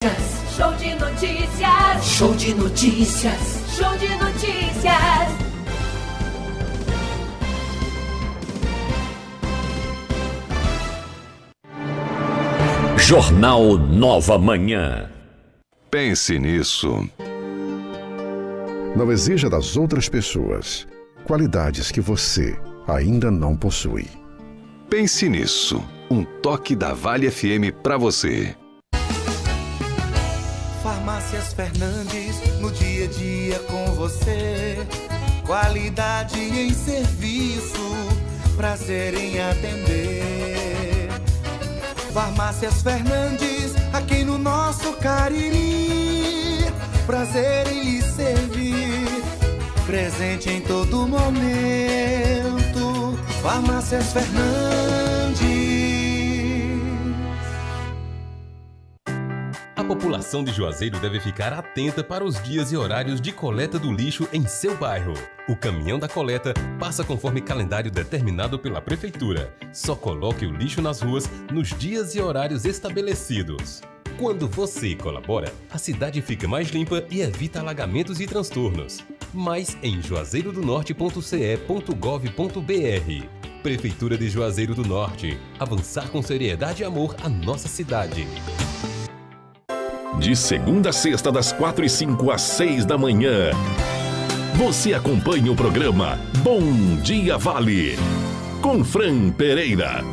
Show de notícias. Show de notícias. Show de notícias. Jornal Nova Manhã. Pense nisso. Não exija das outras pessoas qualidades que você ainda não possui. Pense nisso. Um toque da Vale FM pra você. Farmácias Fernandes, no dia a dia com você. Qualidade em serviço, prazer em atender. Farmácias Fernandes, aqui no nosso Cariri. Prazer em lhe servir, presente em todo momento. Farmácias Fernandes. A população de Juazeiro deve ficar atenta para os dias e horários de coleta do lixo em seu bairro. O caminhão da coleta passa conforme calendário determinado pela Prefeitura. Só coloque o lixo nas ruas nos dias e horários estabelecidos. Quando você colabora, a cidade fica mais limpa e evita alagamentos e transtornos. Mais em juazeirodonorte.ce.gov.br. Prefeitura de Juazeiro do Norte. Avançar com seriedade e amor à nossa cidade. De segunda a sexta, das 4h05 às 6 da manhã. Você acompanha o programa Bom Dia Vale, com Fran Pereira.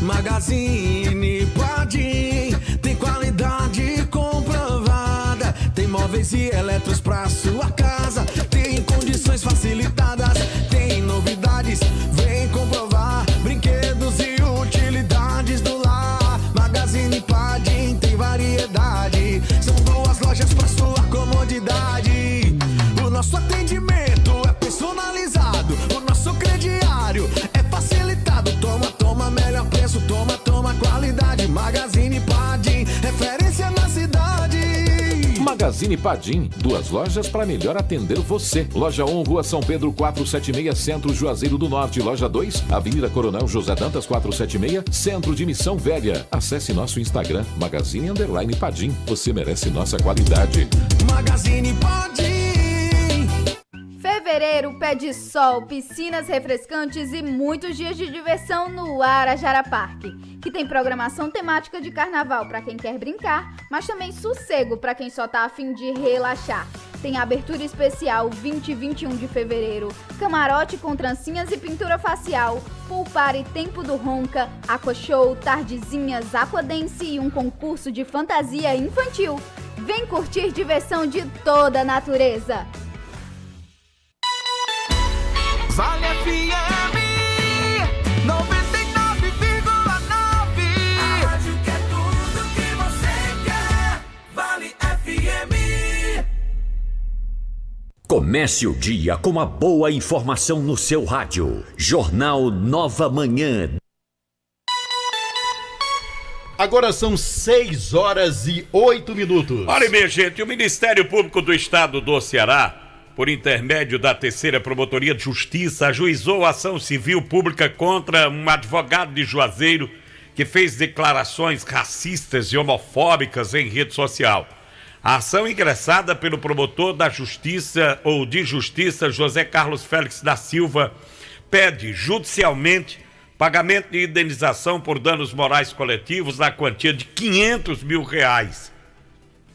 Magazine Padim tem qualidade comprovada. Tem móveis e eletros pra sua casa. Tem condições facilitadas. Tem novidades, vem comprovar. Brinquedos e utilidades do lar. Magazine Padim tem variedade. São 2 lojas pra sua comodidade. O nosso atendimento é personalizado. O nosso crediário é facilitado. Toma, melhor preço. Toma, qualidade. Magazine Padim, referência na cidade. Magazine Padim, 2 lojas para melhor atender você. Loja 1, Rua São Pedro 476, Centro Juazeiro do Norte. Loja 2, Avenida Coronel José Dantas 476, Centro de Missão Velha. Acesse nosso Instagram, Magazine_Padim. Você merece nossa qualidade. Magazine Padim. Fevereiro pede sol, piscinas refrescantes e muitos dias de diversão no Arajara Parque, que tem programação temática de carnaval para quem quer brincar, mas também sossego para quem só tá a fim de relaxar. Tem abertura especial 20 e 21 de fevereiro, camarote com trancinhas e pintura facial, pool party Tempo do Ronca, aqua show, tardezinhas, aquadance e um concurso de fantasia infantil. Vem curtir diversão de toda a natureza. Vale FM 99,9. A rádio que é tudo que você quer. Vale FM. Comece o dia com uma boa informação no seu rádio. Jornal Nova Manhã. Agora são 6h08. Olha, minha gente, o Ministério Público do Estado do Ceará, por intermédio da 3ª Promotoria de Justiça, ajuizou a ação civil pública contra um advogado de Juazeiro que fez declarações racistas e homofóbicas em rede social. A ação ingressada pelo promotor da Justiça ou de Justiça, José Carlos Félix da Silva, pede judicialmente pagamento de indenização por danos morais coletivos na quantia de R$500 mil,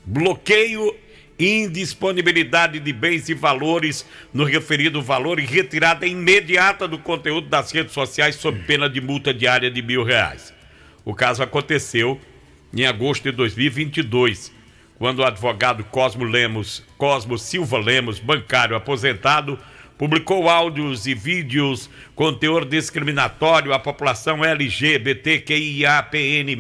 bloqueio e indisponibilidade de bens e valores no referido valor e retirada imediata do conteúdo das redes sociais sob pena de multa diária de R$1.000. O caso aconteceu em agosto de 2022, quando o advogado Cosmo Silva Lemos, bancário aposentado, publicou áudios e vídeos com teor discriminatório à população LGBTQIAPN+,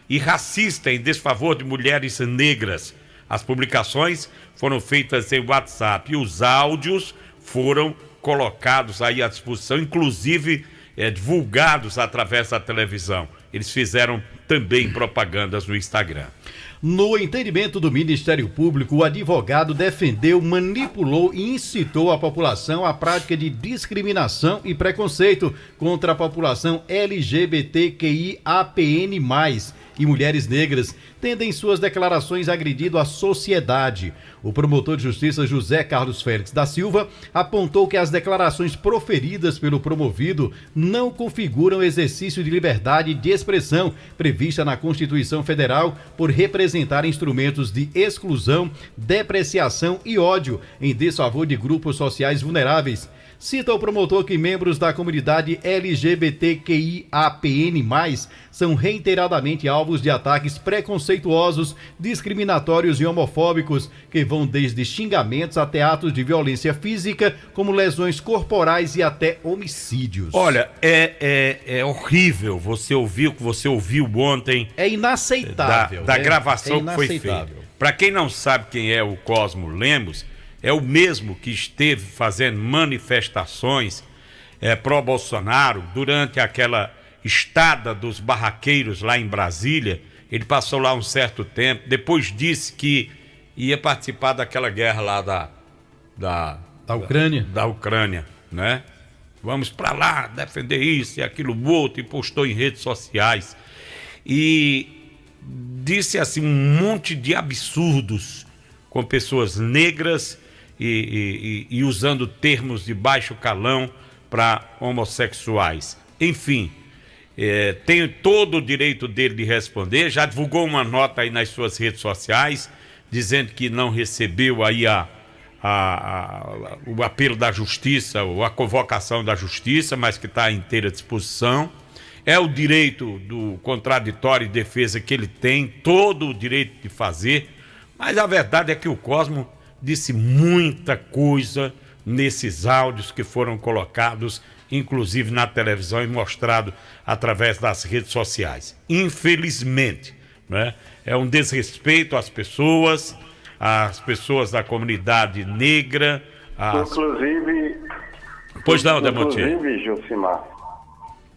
e racista em desfavor de mulheres negras. As publicações foram feitas em WhatsApp e os áudios foram colocados aí à disposição, inclusive divulgados através da televisão. Eles fizeram também propagandas no Instagram. No entendimento do Ministério Público, o advogado defendeu, manipulou e incitou a população à prática de discriminação e preconceito contra a população LGBTQIAPN+, e mulheres negras, tendo em suas declarações agredido a sociedade. O promotor de justiça José Carlos Félix da Silva apontou que as declarações proferidas pelo promovido não configuram exercício de liberdade de expressão prevista na Constituição Federal por representar instrumentos de exclusão, depreciação e ódio em desfavor de grupos sociais vulneráveis. Cita o promotor que membros da comunidade LGBTQIAPN+, são reiteradamente alvos de ataques preconceituosos, discriminatórios e homofóbicos, que vão desde xingamentos até atos de violência física, como lesões corporais e até homicídios. Olha, é horrível você ouvir o que você ouviu ontem. É inaceitável. Da gravação que foi feita. Para quem não sabe quem é o Cosmo Lemos, é o mesmo que esteve fazendo manifestações pró-Bolsonaro durante aquela estada dos barraqueiros lá em Brasília. Ele passou lá um certo tempo, depois disse que ia participar daquela guerra lá da Ucrânia. Da Ucrânia, né? Vamos para lá defender isso e aquilo outro, e postou em redes sociais. E disse assim um monte de absurdos com pessoas negras e usando termos de baixo calão para homossexuais. Enfim, tem todo o direito dele de responder. Já divulgou uma nota aí nas suas redes sociais dizendo que não recebeu aí o apelo da justiça ou a convocação da justiça, mas que está à inteira disposição. É o direito do contraditório e defesa que ele tem, todo o direito de fazer, mas a verdade é que o Cosmo disse muita coisa nesses áudios que foram colocados, inclusive na televisão e mostrado através das redes sociais. Infelizmente, né? É um desrespeito às pessoas da comunidade negra. Inclusive, Pois não, Demontier. Inclusive, Josimar,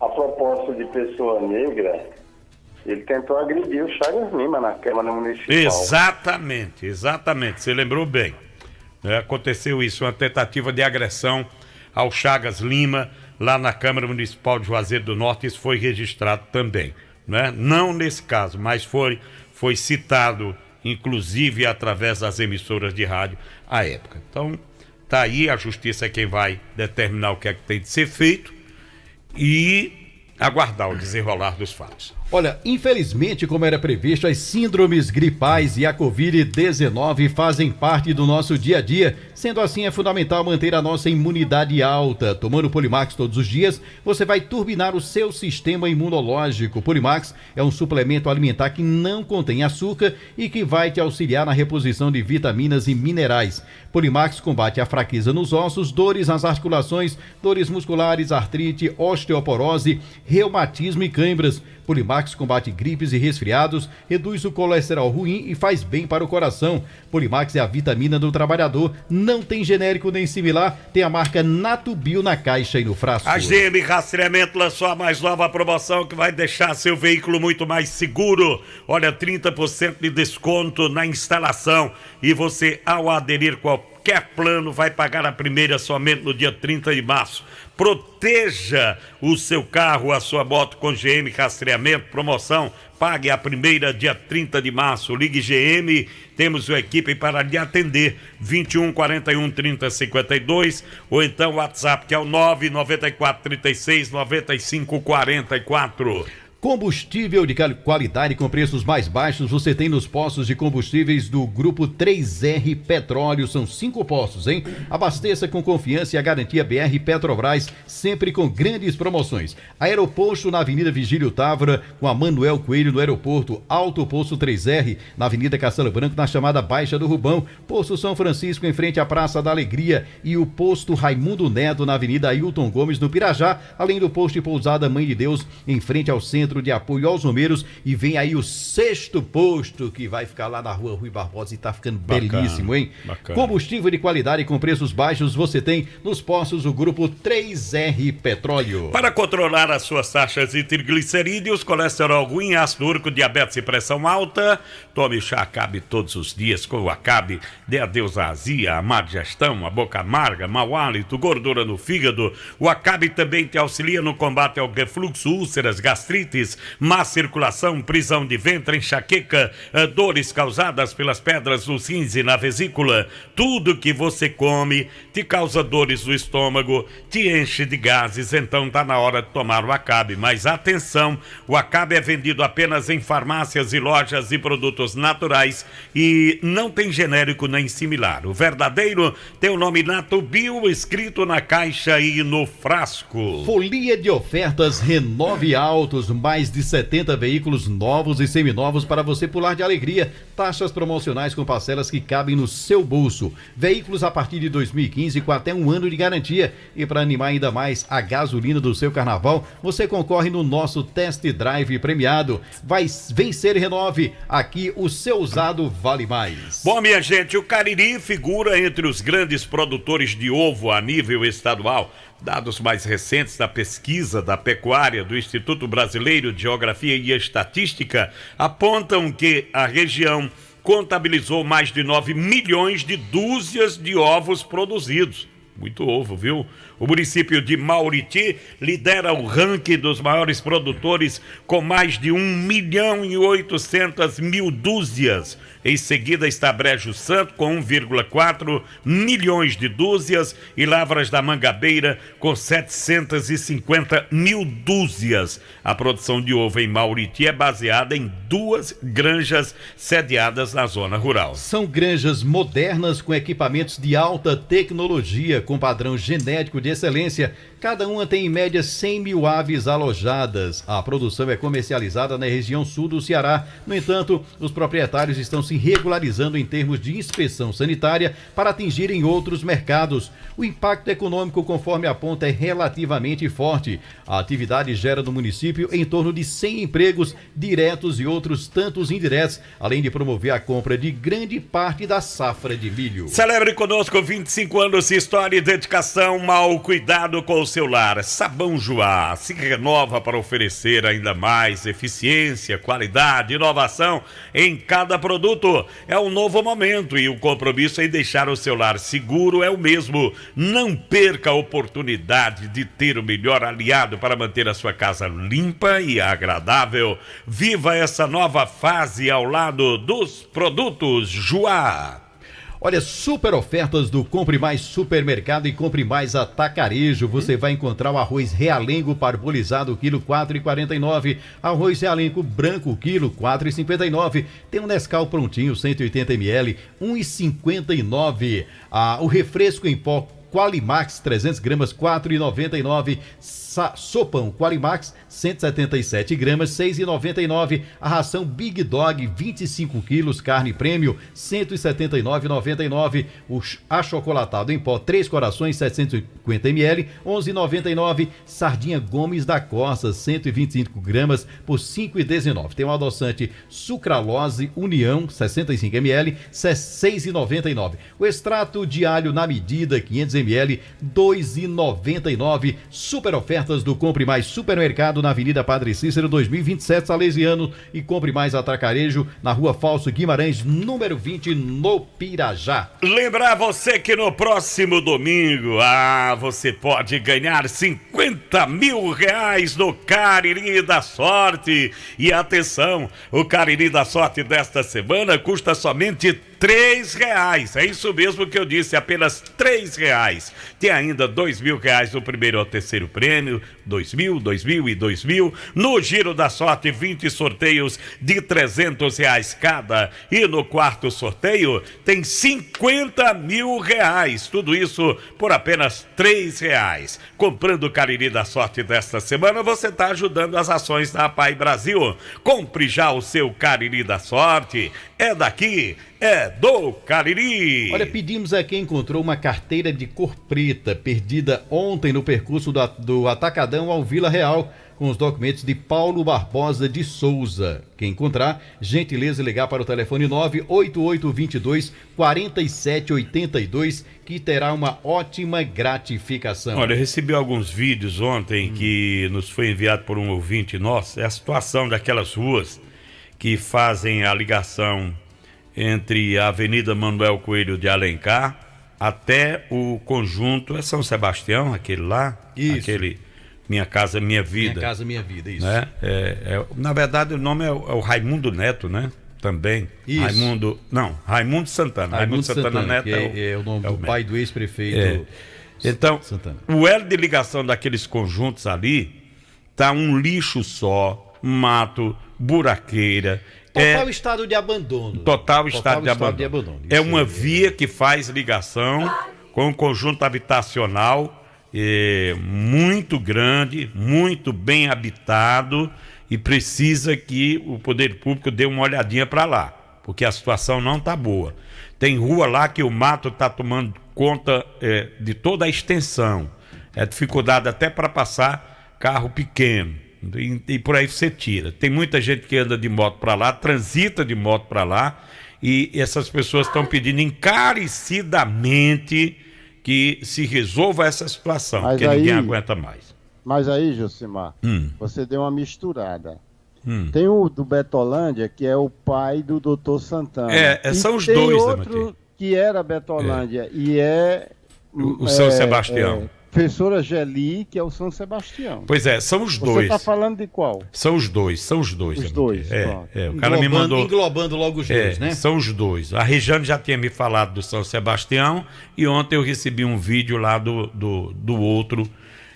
a propósito de pessoa negra, ele tentou agredir o Chagas Lima na Câmara Municipal. Exatamente. Você lembrou bem. Aconteceu isso, uma tentativa de agressão ao Chagas Lima lá na Câmara Municipal de Juazeiro do Norte. Isso foi registrado também, né? Não nesse caso, mas foi citado, inclusive através das emissoras de rádio à época. Então, tá aí, a justiça é quem vai determinar o que é que tem de ser feito e aguardar o desenrolar dos fatos. Olha, infelizmente, como era previsto, as síndromes gripais e a Covid-19 fazem parte do nosso dia a dia. Sendo assim, é fundamental manter a nossa imunidade alta. Tomando Polimax todos os dias, você vai turbinar o seu sistema imunológico. Polimax é um suplemento alimentar que não contém açúcar e que vai te auxiliar na reposição de vitaminas e minerais. Polimax combate a fraqueza nos ossos, dores nas articulações, dores musculares, artrite, osteoporose, reumatismo e cãibras. Polimax combate gripes e resfriados, reduz o colesterol ruim e faz bem para o coração. Polimax é a vitamina do trabalhador, não tem genérico nem similar, tem a marca Natubio na caixa e no frasco. A GM Rastreamento lançou a mais nova promoção que vai deixar seu veículo muito mais seguro. Olha, 30% de desconto na instalação e você, ao aderir qualquer plano, vai pagar a primeira somente no dia 30 de março. Proteja o seu carro, a sua moto com GM Rastreamento, promoção, pague a primeira dia 30 de março, ligue GM, temos uma equipe para lhe atender, 21 41 30 52, ou então o WhatsApp que é o 994 36 95 44. Combustível de qualidade com preços mais baixos você tem nos postos de combustíveis do Grupo 3R Petróleo. São 5 postos, hein? Abasteça com confiança e a garantia BR Petrobras, sempre com grandes promoções. Aeroposto na Avenida Vigílio Távora, com a Manuel Coelho no aeroporto. Alto Posto 3R na Avenida Castelo Branco, na chamada Baixa do Rubão. Posto São Francisco, em frente à Praça da Alegria. E o Posto Raimundo Neto na Avenida Ailton Gomes, no Pirajá. Além do posto de Pousada Mãe de Deus, em frente ao Centro Centro de Apoio aos Romeiros, e vem aí o 6º posto, que vai ficar lá na rua Rui Barbosa e tá ficando belíssimo, hein? Bacana. Combustível de qualidade com preços baixos você tem nos postos do Grupo 3R Petróleo. Para controlar as suas taxas de triglicerídeos, colesterol ruim, ácido úrico, diabetes e pressão alta, tome chá Acabe todos os dias. Com o Acabe, dê adeus à azia, à má digestão, a boca amarga, mau hálito, gordura no fígado. O Acabe também te auxilia no combate ao refluxo, úlceras, gastrites, má circulação, prisão de ventre, enxaqueca, dores causadas pelas pedras nos rins e na vesícula. Tudo que você come te causa dores no estômago, te enche de gases, então tá na hora de tomar o Acabe. Mas atenção, o Acabe é vendido apenas em farmácias e lojas de produtos naturais e não tem genérico nem similar. O verdadeiro tem o nome Natubio escrito na caixa e no frasco. Folia de ofertas Renove Autos, mais de 70 veículos novos e seminovos para você pular de alegria. Taxas promocionais com parcelas que cabem no seu bolso. Veículos a partir de 2015 com até 1 ano de garantia. E para animar ainda mais a gasolina do seu carnaval, você concorre no nosso test drive premiado. Vai vencer Renove, aqui o seu usado vale mais. Bom, minha gente, o Cariri figura entre os grandes produtores de ovo a nível estadual. Dados mais recentes da pesquisa da pecuária do Instituto Brasileiro de Geografia e Estatística apontam que a região contabilizou mais de 9 milhões de dúzias de ovos produzidos. Muito ovo, viu? O município de Mauriti lidera o ranking dos maiores produtores com mais de 1.800.000 dúzias. Em seguida está Brejo Santo com 1,4 milhões de dúzias e Lavras da Mangabeira com 750.000 dúzias. A produção de ovo em Mauriti é baseada em 2 granjas sediadas na zona rural. São granjas modernas com equipamentos de alta tecnologia, com padrão genético de excelência. Cada uma tem em média 100.000 aves alojadas. A produção é comercializada na região sul do Ceará. No entanto, os proprietários estão se regularizando em termos de inspeção sanitária para atingirem outros mercados. O impacto econômico, conforme aponta, é relativamente forte. A atividade gera no município em torno de 100 empregos diretos e outros tantos indiretos, além de promover a compra de grande parte da safra de milho. Celebre conosco 25 anos de história e dedicação ao cuidado com o seu lar. Sabão Joá se renova para oferecer ainda mais eficiência, qualidade, inovação em cada produto. É um novo momento e o compromisso em deixar o seu lar seguro é o mesmo. Não perca a oportunidade de ter o melhor aliado para manter a sua casa limpa e agradável. Viva essa nova fase ao lado dos produtos Joá. Olha, super ofertas do Compre Mais Supermercado e Compre Mais Atacarejo. Você vai encontrar o arroz Realengo parbolizado, quilo 4,49. Arroz Realengo branco, quilo 4,59. Tem um Nescau prontinho, 180 ml, 1,59. O refresco em pó Qualimax, 300 gramas, 4,99. Sopão Qualimax, 177 gramas, 6,99. A ração Big Dog, 25 quilos, carne prêmio, 179,99. O achocolatado em pó, 3 corações, 750 ml, 11,99. Sardinha Gomes da Costa, 125 gramas, por 5,19. Tem um adoçante Sucralose União, 65 ml, 6,99. O extrato de alho na medida, 500 ml, 2,99. Super oferta do Compre Mais Supermercado na Avenida Padre Cícero 2027, Salesiano, e Compre Mais Atacarejo na Rua Falso Guimarães, número 20, no Pirajá. Lembrar você que no próximo domingo, você pode ganhar 50 mil reais no Cariri da Sorte. E atenção, o Cariri da Sorte desta semana custa somente R$3. É isso mesmo que eu disse, apenas R$3. Tem ainda R$2.000 no primeiro ao terceiro prêmio, 2.000, 2.000 e 2.000. No Giro da Sorte, 20 sorteios de R$300 cada. E no quarto sorteio tem 50 mil reais. Tudo isso por apenas R$3. Comprando o Cariri da Sorte desta semana, você está ajudando as ações da Pai Brasil. Compre já o seu Cariri da Sorte. É daqui, é do Cariri. Olha, pedimos a quem encontrou uma carteira de cor preta perdida ontem no percurso do Atacadão ao Vila Real. com os documentos de Paulo Barbosa de Souza. Quem encontrar, gentileza ligar para o telefone 98822-4782, que terá uma ótima gratificação. Olha, eu recebi alguns vídeos ontem que nos foi enviado por um ouvinte nosso. É a situação daquelas ruas que fazem a ligação entre a Avenida Manuel Coelho de Alencar até o conjunto, é São Sebastião, aquele lá? Isso. Aquele Minha Casa Minha Vida. Minha Casa Minha Vida, isso. Né? Na verdade, o nome é o Raimundo Neto, né? Também. Isso. Raimundo Santana. Raimundo Santana Neto é o nome do pai do ex-prefeito. Então, Santana. o elo de ligação daqueles conjuntos ali tá um lixo só, mato, buraqueira. Total estado de abandono. Total estado de abandono. É uma via que faz ligação com um conjunto habitacional muito grande, muito bem habitado, e precisa que o poder público dê uma olhadinha para lá, porque a situação não tá boa. Tem rua lá que o mato tá tomando conta de toda a extensão. É dificuldade até para passar carro pequeno. E por aí você tira. Tem muita gente que anda de moto para lá, transita de moto para lá, e essas pessoas estão pedindo encarecidamente que se resolva essa situação, porque ninguém aguenta mais. Mas aí, Josimar, você deu uma misturada. Tem o do Betolândia, que é o pai do Dr. Santana. São os tem dois, outro que era Betolândia e o São Sebastião. Professora Geli, que é o São Sebastião. Pois é, são os dois. Você está falando de qual? São os dois. Os dois. O cara me mandou. Englobando logo os dois, né? São os dois. A Regiane já tinha me falado do São Sebastião e ontem eu recebi um vídeo lá do outro.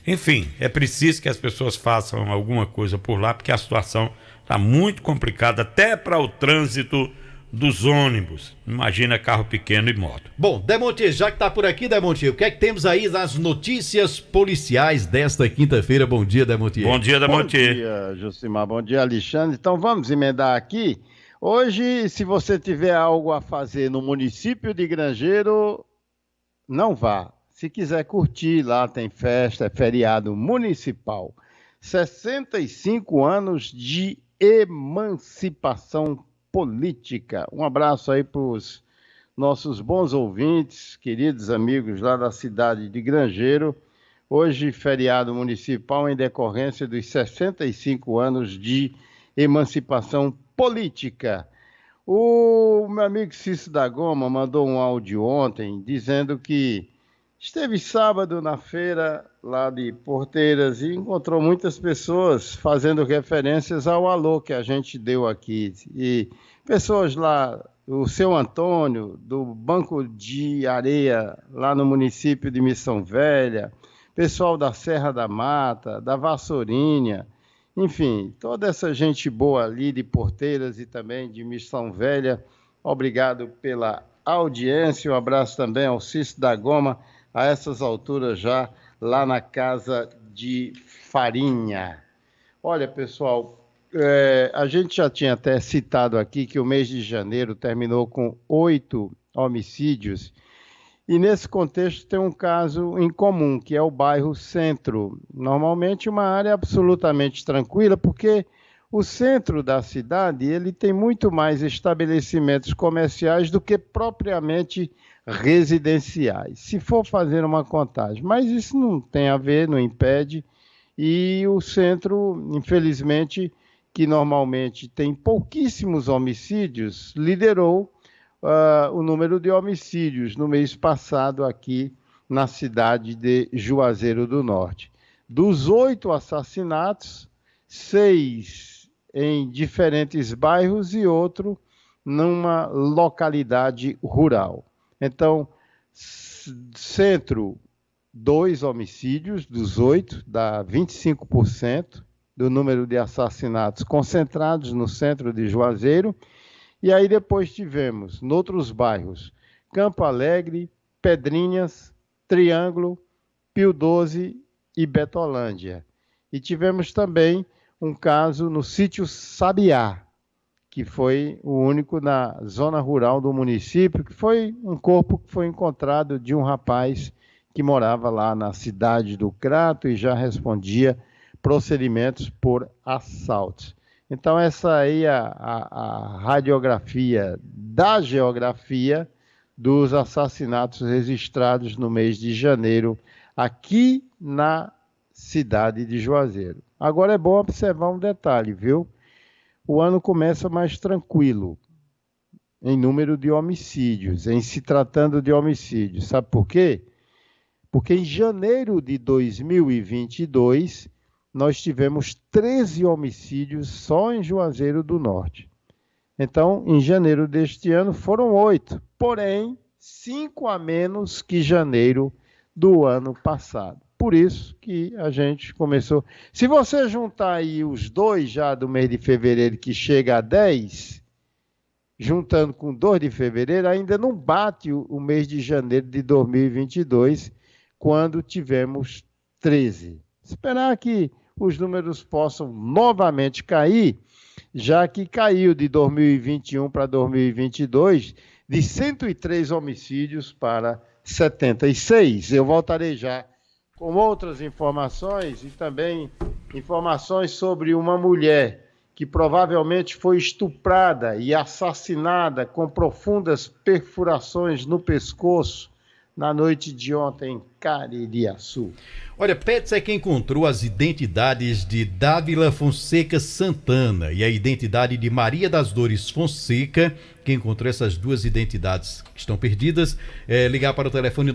Enfim, é preciso que as pessoas façam alguma coisa por lá, porque a situação está muito complicada, até para o trânsito dos ônibus. Imagina carro pequeno e moto. Bom, Demontier, já que tá por aqui, Demontier, o que é que temos aí nas notícias policiais desta quinta-feira? Bom dia, Demontier. Bom dia, Demontier. Bom dia, Josimar. Bom dia, Alexandre. Então vamos emendar aqui. Hoje, se você tiver algo a fazer no município de Grangeiro, não vá. Se quiser curtir, lá tem festa, é feriado municipal. 65 anos de emancipação política. Um abraço aí para os nossos bons ouvintes, queridos amigos lá da cidade de Grangeiro. Hoje, feriado municipal em decorrência dos 65 anos de emancipação política. O meu amigo Cício da Goma mandou um áudio ontem dizendo que esteve sábado na feira lá de Porteiras e encontrou muitas pessoas fazendo referências ao alô que a gente deu aqui. E pessoas lá, o seu Antônio, do Banco de Areia, lá no município de Missão Velha, pessoal da Serra da Mata, da Vassourinha, enfim, toda essa gente boa ali de Porteiras e também de Missão Velha, obrigado pela audiência. Um abraço também ao Cício da Goma, a essas alturas já lá na Casa de Farinha. Olha, pessoal, a gente já tinha até citado aqui que o mês de janeiro terminou com 8 homicídios, e nesse contexto tem um caso em comum, que é o bairro Centro. Normalmente uma área absolutamente tranquila, porque o centro da cidade ele tem muito mais estabelecimentos comerciais do que propriamente residenciais, se for fazer uma contagem. Mas isso não tem a ver, não impede. E o centro, infelizmente, que normalmente tem pouquíssimos homicídios, liderou o número de homicídios no mês passado aqui na cidade de Juazeiro do Norte. Dos 8 assassinatos, 6 em diferentes bairros e outro numa localidade rural. Então, centro, 2 homicídios dos 8, dá 25% do número de assassinatos concentrados no centro de Juazeiro. E aí depois tivemos, noutros bairros, Campo Alegre, Pedrinhas, Triângulo, Pio 12 e Betolândia. E tivemos também um caso no sítio Sabiá, que foi o único na zona rural do município, que foi um corpo que foi encontrado de um rapaz que morava lá na cidade do Crato e já respondia procedimentos por assaltos. Então, essa aí é a radiografia da geografia dos assassinatos registrados no mês de janeiro aqui na cidade de Juazeiro. Agora é bom observar um detalhe, viu? O ano começa mais tranquilo em número de homicídios, em se tratando de homicídios. Sabe por quê? Porque em janeiro de 2022, nós tivemos 13 homicídios só em Juazeiro do Norte. Então, em janeiro deste ano, foram 8, porém, 5 a menos que janeiro do ano passado. Por isso que a gente começou. Se você juntar aí os 2 já do mês de fevereiro, que chega a 10, juntando com 2 de fevereiro, ainda não bate o mês de janeiro de 2022, quando tivemos 13. Esperar que os números possam novamente cair, já que caiu de 2021 para 2022, de 103 homicídios para 76. Eu voltarei já com outras informações e também informações sobre uma mulher que provavelmente foi estuprada e assassinada com profundas perfurações no pescoço na noite de ontem em Caririaçu. Olha, Petseca encontrou as identidades de Dávila Fonseca Santana e a identidade de Maria das Dores Fonseca. Quem encontrou essas 2 identidades que estão perdidas, ligar para o telefone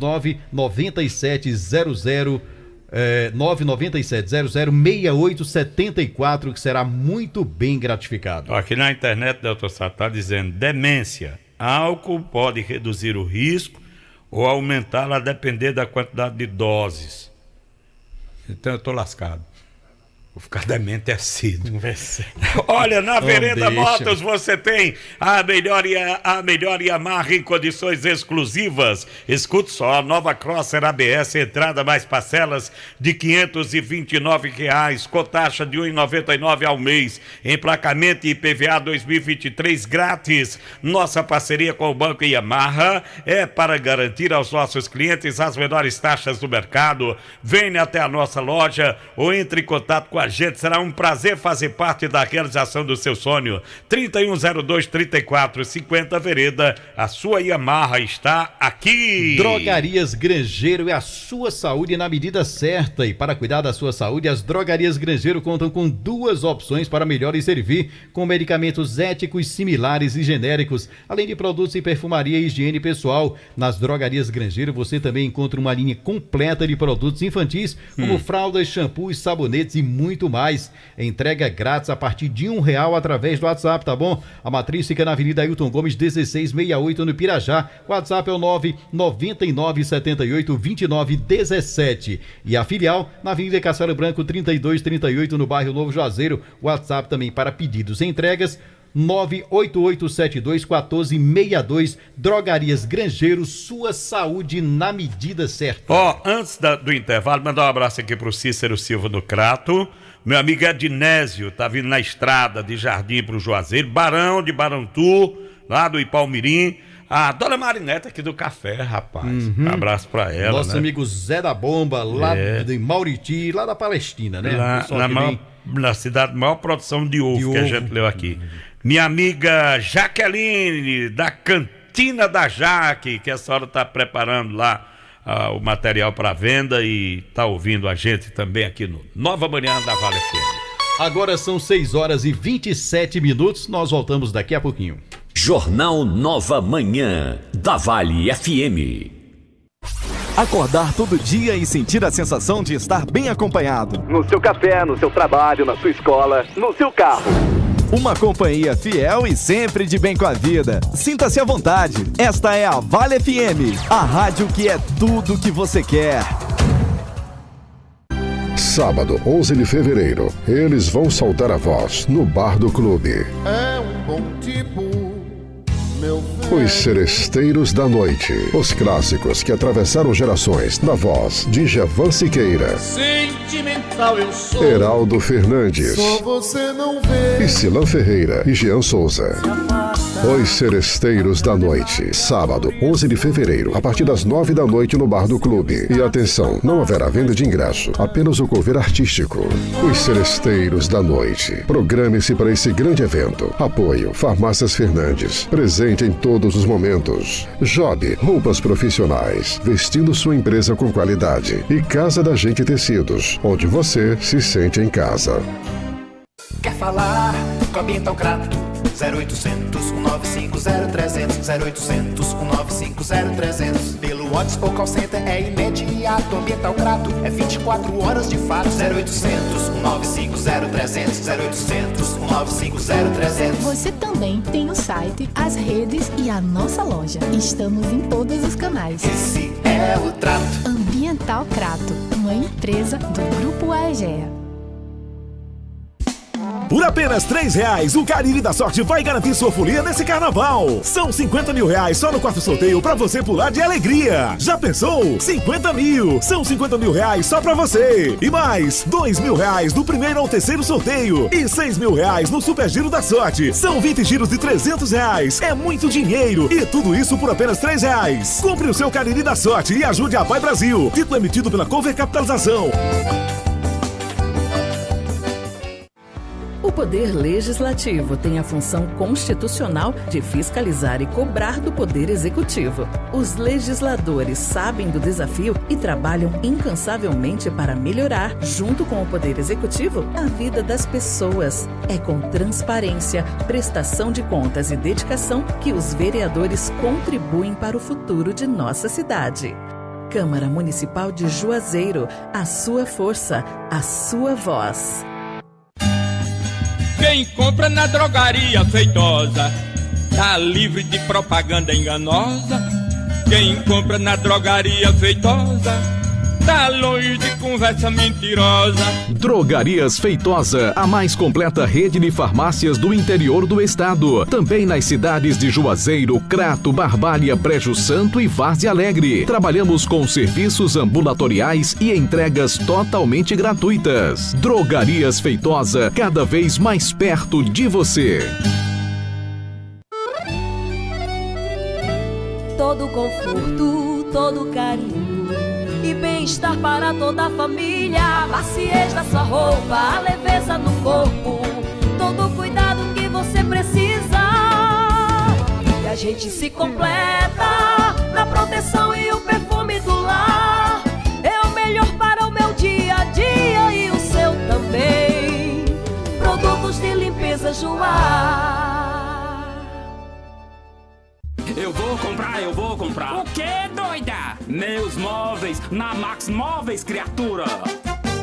99700-6874, que será muito bem gratificado. Aqui na internet, Delta Sato, está dizendo: demência, álcool pode reduzir o risco ou aumentá-la a depender da quantidade de doses. Então eu tô lascado. Vou ficar demente assim. Olha, na Vereda Motos você tem a melhor Yamaha em condições exclusivas. Escute só, a nova Crosser ABS, entrada mais parcelas de R$ 529, com taxa de R$ 1,99 ao mês. Emplacamento IPVA 2023 grátis. Nossa parceria com o Banco Yamaha é para garantir aos nossos clientes as menores taxas do mercado. Venha até a nossa loja ou entre em contato com a gente, será um prazer fazer parte da realização do seu sonho. 3102-3450 Vereda, a sua Yamaha está aqui. Drogarias Grangeiro é a sua saúde na medida certa, e para cuidar da sua saúde, as Drogarias Grangeiro contam com 2 opções para melhor lhe servir, com medicamentos éticos, similares e genéricos, além de produtos em perfumaria e higiene pessoal. Nas Drogarias Grangeiro você também encontra uma linha completa de produtos infantis, como fraldas, shampoos, sabonetes e muito mais. Entrega grátis a partir de R$1 através do WhatsApp, tá bom? A matriz fica na Avenida Ailton Gomes 1668 no Pirajá. O WhatsApp é o 999782917. E a filial na Avenida Castelo Branco 3238 no bairro Novo Juazeiro. O WhatsApp também para pedidos e entregas 988721462. Drogarias Grangeiro, sua saúde na medida certa. Antes do intervalo, mandar um abraço aqui pro Cícero Silva do Crato. Meu amigo Ednésio tá vindo na estrada de Jardim pro Juazeiro, Barão de Barantu, lá do Ipalmirim. A dona Marineta aqui do café, rapaz. Abraço pra ela. Nosso amigo Zé da Bomba, lá de Mauriti, lá da Palestina, né? Lá na cidade, maior produção de ovo que a gente leu aqui. Minha amiga Jaqueline, da Cantina da Jaque, que essa hora tá preparando lá o material para venda e tá ouvindo a gente também aqui no Nova Manhã da Vale FM. Agora são 6h27, nós voltamos daqui a pouquinho. Jornal Nova Manhã da Vale FM. Acordar todo dia e sentir a sensação de estar bem acompanhado. No seu café, no seu trabalho, na sua escola, no seu carro. Uma companhia fiel e sempre de bem com a vida. Sinta-se à vontade. Esta é a Vale FM, a rádio que é tudo que você quer. Sábado, 11 de fevereiro, eles vão soltar a voz no Bar do Clube. É um bom tipo, meu velho. Os Seresteiros da Noite. Os clássicos que atravessaram gerações, na voz de Javan Siqueira, Sentimental eu sou. Heraldo Fernandes, Só você não vê. Iscilan Ferreira e Jean Souza. Se afasta Os Seresteiros da Noite, sábado, 11 de fevereiro, a partir das 9 da noite no Bar do Clube. E atenção, não haverá venda de ingresso, apenas o cover artístico. Os Seresteiros da Noite. Programe-se para esse grande evento. Apoio Farmácias Fernandes, presente em todos os momentos. Job, roupas profissionais, vestindo sua empresa com qualidade. E Casa da Gente Tecidos, onde você se sente em casa. Quer falar com a Ambiental Crato? 0800 195 0300 0800 195 0300. Pelo WhatsApp ou call center é imediato. Ambiental Crato é 24 horas de fato. 0800 195 0300 0800 195 0300. Você também tem o site, as redes e a nossa loja. Estamos em todos os canais. Esse é o Trato. Ambiental Crato, uma empresa do Grupo AEGEA. Por apenas R$3, o Cariri da Sorte vai garantir sua folia nesse carnaval. São 50 mil reais só no quarto sorteio pra você pular de alegria. Já pensou? 50 mil. São 50 mil reais só pra você. E mais, 2 mil reais do primeiro ao terceiro sorteio. E 6 mil reais no Super Giro da Sorte. São 20 giros de R$300. É muito dinheiro. E tudo isso por apenas R$3. Compre o seu Cariri da Sorte e ajude a Pai Brasil. Título emitido pela Cover Capitalização. O Poder Legislativo tem a função constitucional de fiscalizar e cobrar do Poder Executivo. Os legisladores sabem do desafio e trabalham incansavelmente para melhorar, junto com o Poder Executivo, a vida das pessoas. É com transparência, prestação de contas e dedicação que os vereadores contribuem para o futuro de nossa cidade. Câmara Municipal de Juazeiro, a sua força, a sua voz. Quem compra na drogaria Feitosa tá livre de propaganda enganosa. Quem compra na drogaria Feitosa tá longe de conversa mentirosa. Drogarias Feitosa, a mais completa rede de farmácias do interior do estado. Também nas cidades de Juazeiro, Crato, Barbalha, Brejo Santo e Várzea Alegre. Trabalhamos com serviços ambulatoriais e entregas totalmente gratuitas. Drogarias Feitosa, cada vez mais perto de você. Todo conforto, todo carinho e bem-estar para toda a família. A maciez da sua roupa, a leveza no corpo, todo o cuidado que você precisa. E a gente se completa na proteção e o perfume do lar. É o melhor para o meu dia a dia e o seu também. Produtos de limpeza Joá. Eu vou comprar. O que, doida? Meus móveis na Max Móveis, criatura.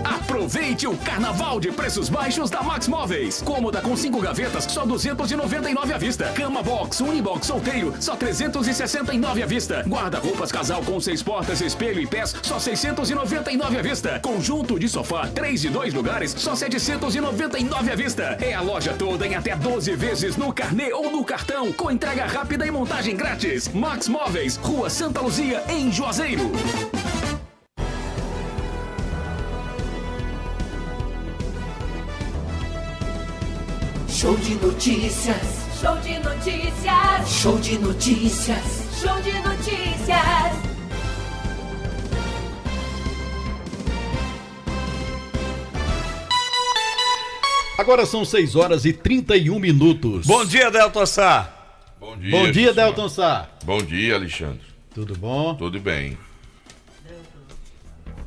Aproveite o carnaval de preços baixos da Max Móveis. Cômoda com 5 gavetas, só R$299 à vista. Cama box, unibox solteiro, só R$369 à vista. Guarda-roupas casal com 6 portas, espelho e pés, só R$699 à vista. Conjunto de sofá, 3 e 2 lugares, só R$799 à vista. É a loja toda em até 12 vezes no carnê ou no cartão, com entrega rápida e montagem grátis. Max Móveis, Rua Santa Luzia, em Juazeiro. Show de notícias. Show de notícias. Show de notícias. Show de notícias. Agora são 6 horas e 31 minutos. Bom dia, Delton Sá. Bom dia. Bom dia, Delton Sá. Bom dia, Alexandre. Tudo bom? Tudo bem.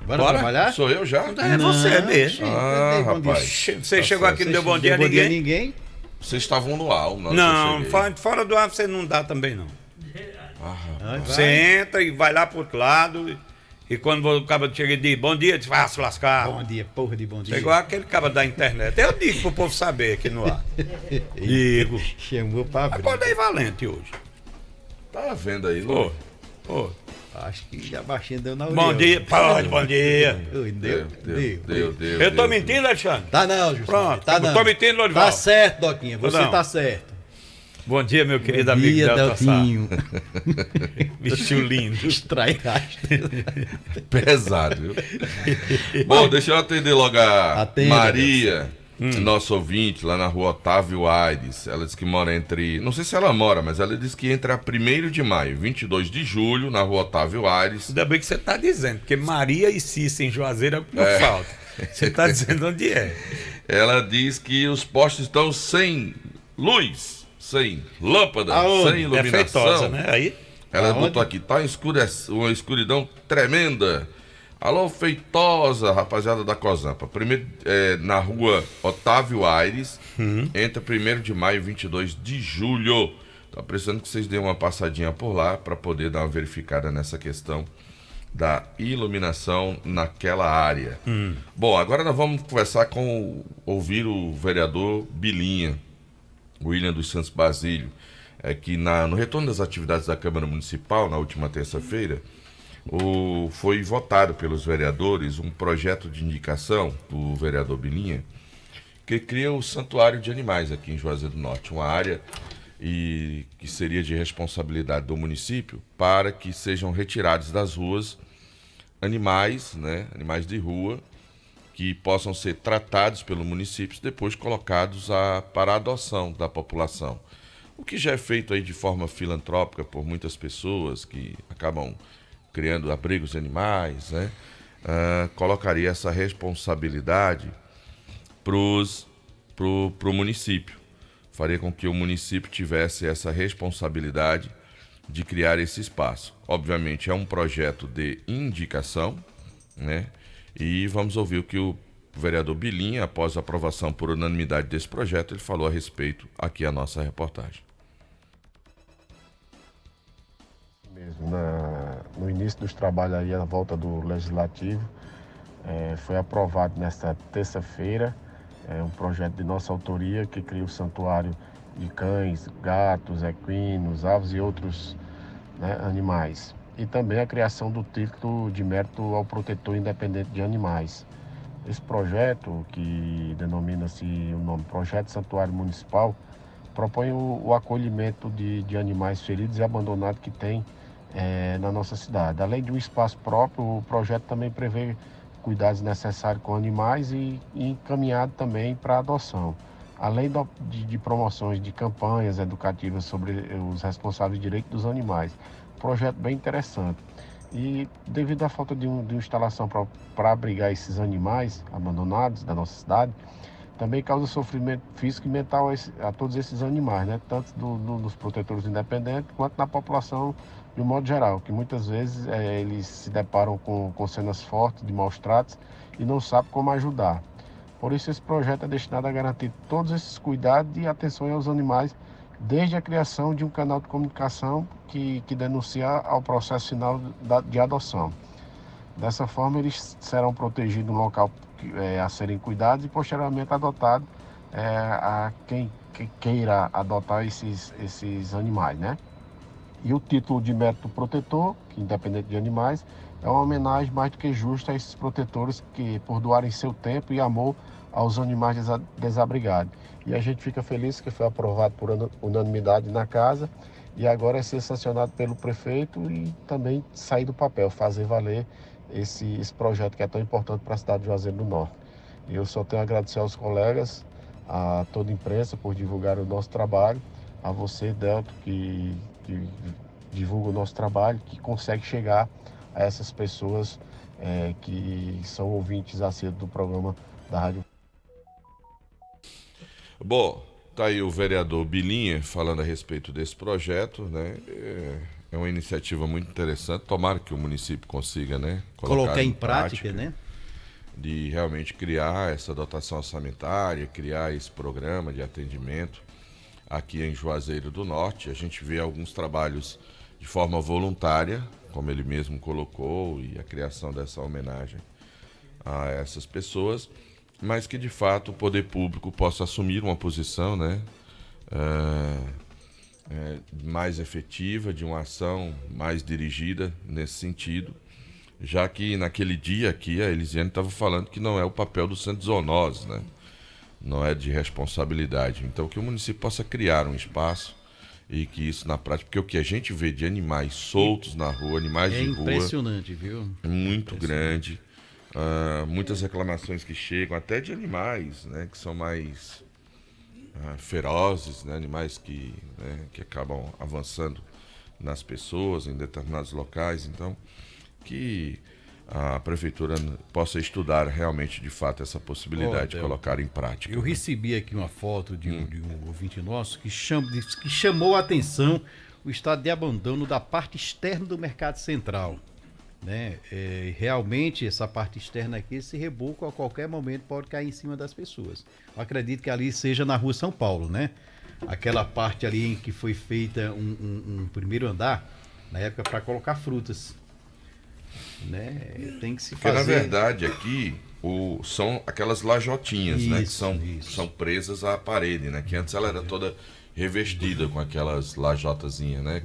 Bora trabalhar? Sou eu já? É você mesmo. Ah, rapaz. Você chegou aqui e não deu bom dia a ninguém? Vocês estavam no ar. Não, fora do ar você não dá também não. Você entra e vai lá pro outro lado e quando o cara chega e diz bom dia, diz vai se lascar. Bom dia, porra de bom dia. É igual aquele cara da internet. Eu digo pro povo saber aqui no ar. Digo. Chamou pra abrir. Acordei valente hoje. Tá vendo aí, Ô. Acho que a baixinha deu na orelha. Bom dia, pode, bom dia. Deu. Eu tô mentindo, Alexandre? Tá não, Justo. Pronto, tá não. Tô mentindo, Lorival. Tá certo, Doquinha, você não. tá certo. Bom dia, meu querido bom amigo dia, Deltinho. Bicho lindo. Estraiaste. Pesado, viu? Bom, deixa eu atender logo a Maria. Nosso ouvinte lá na rua Otávio Aires, ela disse que mora entre, não sei se ela mora, mas ela disse que entre a 1º de maio e 22 de julho, na rua Otávio Aires. Ainda bem que você está dizendo, porque Maria e Cissa em Juazeiro é o que não falta. Você está dizendo onde é. Ela diz que os postes estão sem luz, sem lâmpada, sem iluminação. É feitosa, né? Aí? Ela botou aqui, tá uma escuridão tremenda. Alô, Feitosa, rapaziada da Cozampa. Primeiro, na rua Otávio Aires, entre 1º de maio e 22 de julho. Tá precisando que vocês dêem uma passadinha por lá para poder dar uma verificada nessa questão da iluminação naquela área. Bom, agora nós vamos conversar ouvir o vereador Bilinha, William dos Santos Basílio, que no retorno das atividades da Câmara Municipal, na última terça-feira, foi votado pelos vereadores um projeto de indicação do vereador Bilinha, que cria o Santuário de Animais aqui em Juazeiro do Norte, uma área que seria de responsabilidade do município para que sejam retirados das ruas animais, né, animais de rua, que possam ser tratados pelo município e depois colocados para a adoção da população. O que já é feito aí de forma filantrópica por muitas pessoas que acabam criando abrigos de animais, né? Colocaria essa responsabilidade pro município. Faria com que o município tivesse essa responsabilidade de criar esse espaço. Obviamente é um projeto de indicação, né? E vamos ouvir o que o vereador Bilinha, após a aprovação por unanimidade desse projeto, ele falou a respeito aqui a nossa reportagem. Mesmo no início dos trabalhos aí, a volta do Legislativo, foi aprovado nesta terça-feira um projeto de nossa autoria que cria o santuário de cães, gatos, equinos, aves e outros, né, animais. E também a criação do título de mérito ao protetor independente de animais. Esse projeto, que denomina-se o nome Projeto Santuário Municipal, propõe o acolhimento de animais feridos e abandonados que tem na nossa cidade. Além de um espaço próprio, o projeto também prevê cuidados necessários com animais e encaminhado também para adoção. Além de promoções de campanhas educativas sobre os responsáveis de direitos dos animais. Projeto bem interessante. E devido à falta de uma instalação para abrigar esses animais abandonados da nossa cidade, também causa sofrimento físico e mental a todos esses animais, né? Tanto dos protetores independentes quanto na população de um modo geral, que muitas vezes eles se deparam com cenas fortes de maus tratos e não sabem como ajudar. Por isso esse projeto é destinado a garantir todos esses cuidados e atenção aos animais, desde a criação de um canal de comunicação que denuncia ao processo final de adoção. Dessa forma, eles serão protegidos no local a serem cuidados e posteriormente adotados a quem queira adotar esses animais, né? E o título de mérito protetor, que independente de animais, é uma homenagem mais do que justa a esses protetores que, por doarem seu tempo e amor aos animais desabrigados. E a gente fica feliz que foi aprovado por unanimidade na casa e agora é ser sancionado pelo prefeito e também sair do papel, fazer valer esse projeto que é tão importante para a cidade de Juazeiro do Norte. Eu só tenho a agradecer aos colegas, a toda a imprensa por divulgar o nosso trabalho, a você, Delto, que divulga o nosso trabalho, que consegue chegar a essas pessoas que são ouvintes assíduos do programa da Rádio. Bom, tá aí o vereador Bilinha falando a respeito desse projeto, né? É uma iniciativa muito interessante. Tomara que o município consiga, né, colocar em prática, né? De realmente criar essa dotação orçamentária, criar esse programa de atendimento aqui em Juazeiro do Norte. A gente vê alguns trabalhos de forma voluntária, como ele mesmo colocou, e a criação dessa homenagem a essas pessoas, mas que de fato o poder público possa assumir uma posição, né, mais efetiva, de uma ação mais dirigida nesse sentido, já que naquele dia aqui a Elisiane estava falando que não é o papel do Centro Zoonoses, né? Não é de responsabilidade. Então que o município possa criar um espaço e que isso na prática, porque o que a gente vê de animais soltos na rua, animais de rua... É impressionante, viu? Muito grande. muitas reclamações que chegam, até de animais, né, que são mais ferozes, né, animais que acabam avançando nas pessoas em determinados locais. Então, que a prefeitura possa estudar realmente, de fato, essa possibilidade de colocar em prática. Eu recebi aqui uma foto de um ouvinte nosso que chamou a atenção o estado de abandono da parte externa do Mercado Central. Né? Realmente, essa parte externa aqui, esse reboco a qualquer momento pode cair em cima das pessoas. Eu acredito que ali seja na Rua São Paulo, né? Aquela parte ali em que foi feita um primeiro andar, na época, para colocar frutas. Né? Tem que se fazer. Porque, na verdade, aqui são aquelas lajotinhas, né? Que são presas à parede, né? Que antes ela era toda revestida com aquelas lajotazinhas, né?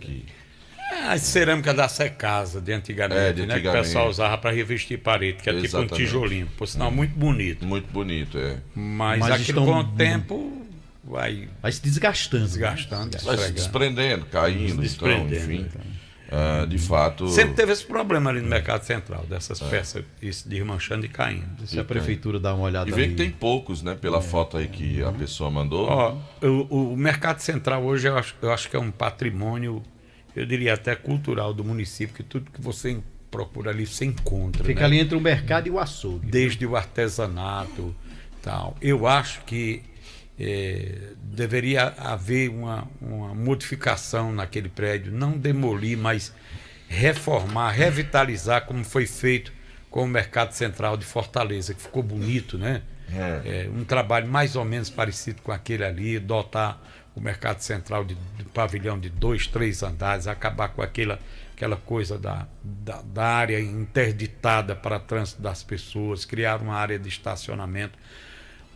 A cerâmica da Secasa de antigamente, né? Que o pessoal usava para revestir parede, que é tipo um tijolinho. Por sinal, muito bonito. Muito bonito, Mas aquilo com o tempo vai se desgastando. Vai se desprendendo, caindo, enfim. De fato... Sempre teve esse problema ali no Mercado Central, dessas peças se desmanchando e caindo. Se a prefeitura dá uma olhada e vê que tem poucos, né? Pela foto aí que a pessoa mandou. O Mercado Central hoje eu acho que é um patrimônio, eu diria até cultural do município, que tudo que você procura ali você encontra. Fica ali entre o mercado e o açougue. Desde o artesanato tal. Eu acho que deveria haver uma modificação naquele prédio, não demolir, mas reformar, revitalizar, como foi feito com o Mercado Central de Fortaleza, que ficou bonito, né? Um trabalho mais ou menos parecido com aquele ali, dotar o Mercado Central de pavilhão de 2, 3 andares, acabar com aquela coisa da área interditada para trânsito das pessoas, criar uma área de estacionamento.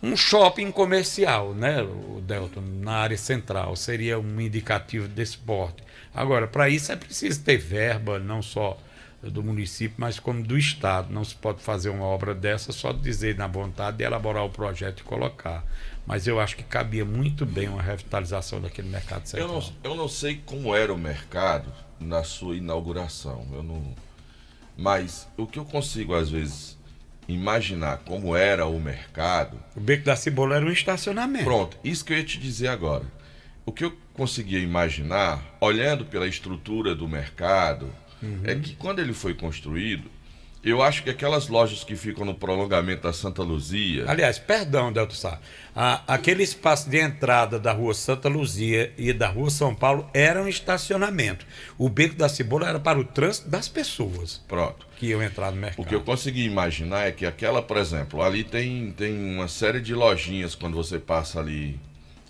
Um shopping comercial, né, o Delton, na área central, seria um indicativo desse porte. Agora, para isso é preciso ter verba, não só do município, mas como do Estado. Não se pode fazer uma obra dessa só dizer na vontade de elaborar o projeto e colocar. Mas eu acho que cabia muito bem uma revitalização daquele Mercado Central. Eu não sei como era o mercado na sua inauguração, mas o que eu consigo, às vezes, imaginar como era o mercado... O Beco da Cebola era um estacionamento. Pronto, isso que eu ia te dizer agora. O que eu conseguia imaginar, olhando pela estrutura do mercado, é que quando ele foi construído, eu acho que aquelas lojas que ficam no prolongamento da Santa Luzia... Aliás, perdão, Delton Sá, aquele espaço de entrada da Rua Santa Luzia e da Rua São Paulo era um estacionamento. O Beco da Cebola era para o trânsito das pessoas. Pronto. Que iam entrar no mercado. O que eu consegui imaginar é que por exemplo, ali tem uma série de lojinhas quando você passa ali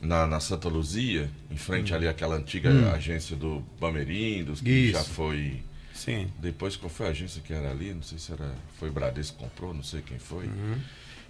na Santa Luzia, em frente ali àquela antiga agência do Bamerindos, que já foi... Sim. Depois, qual foi a agência que era ali? Não sei se foi Bradesco que comprou, não sei quem foi.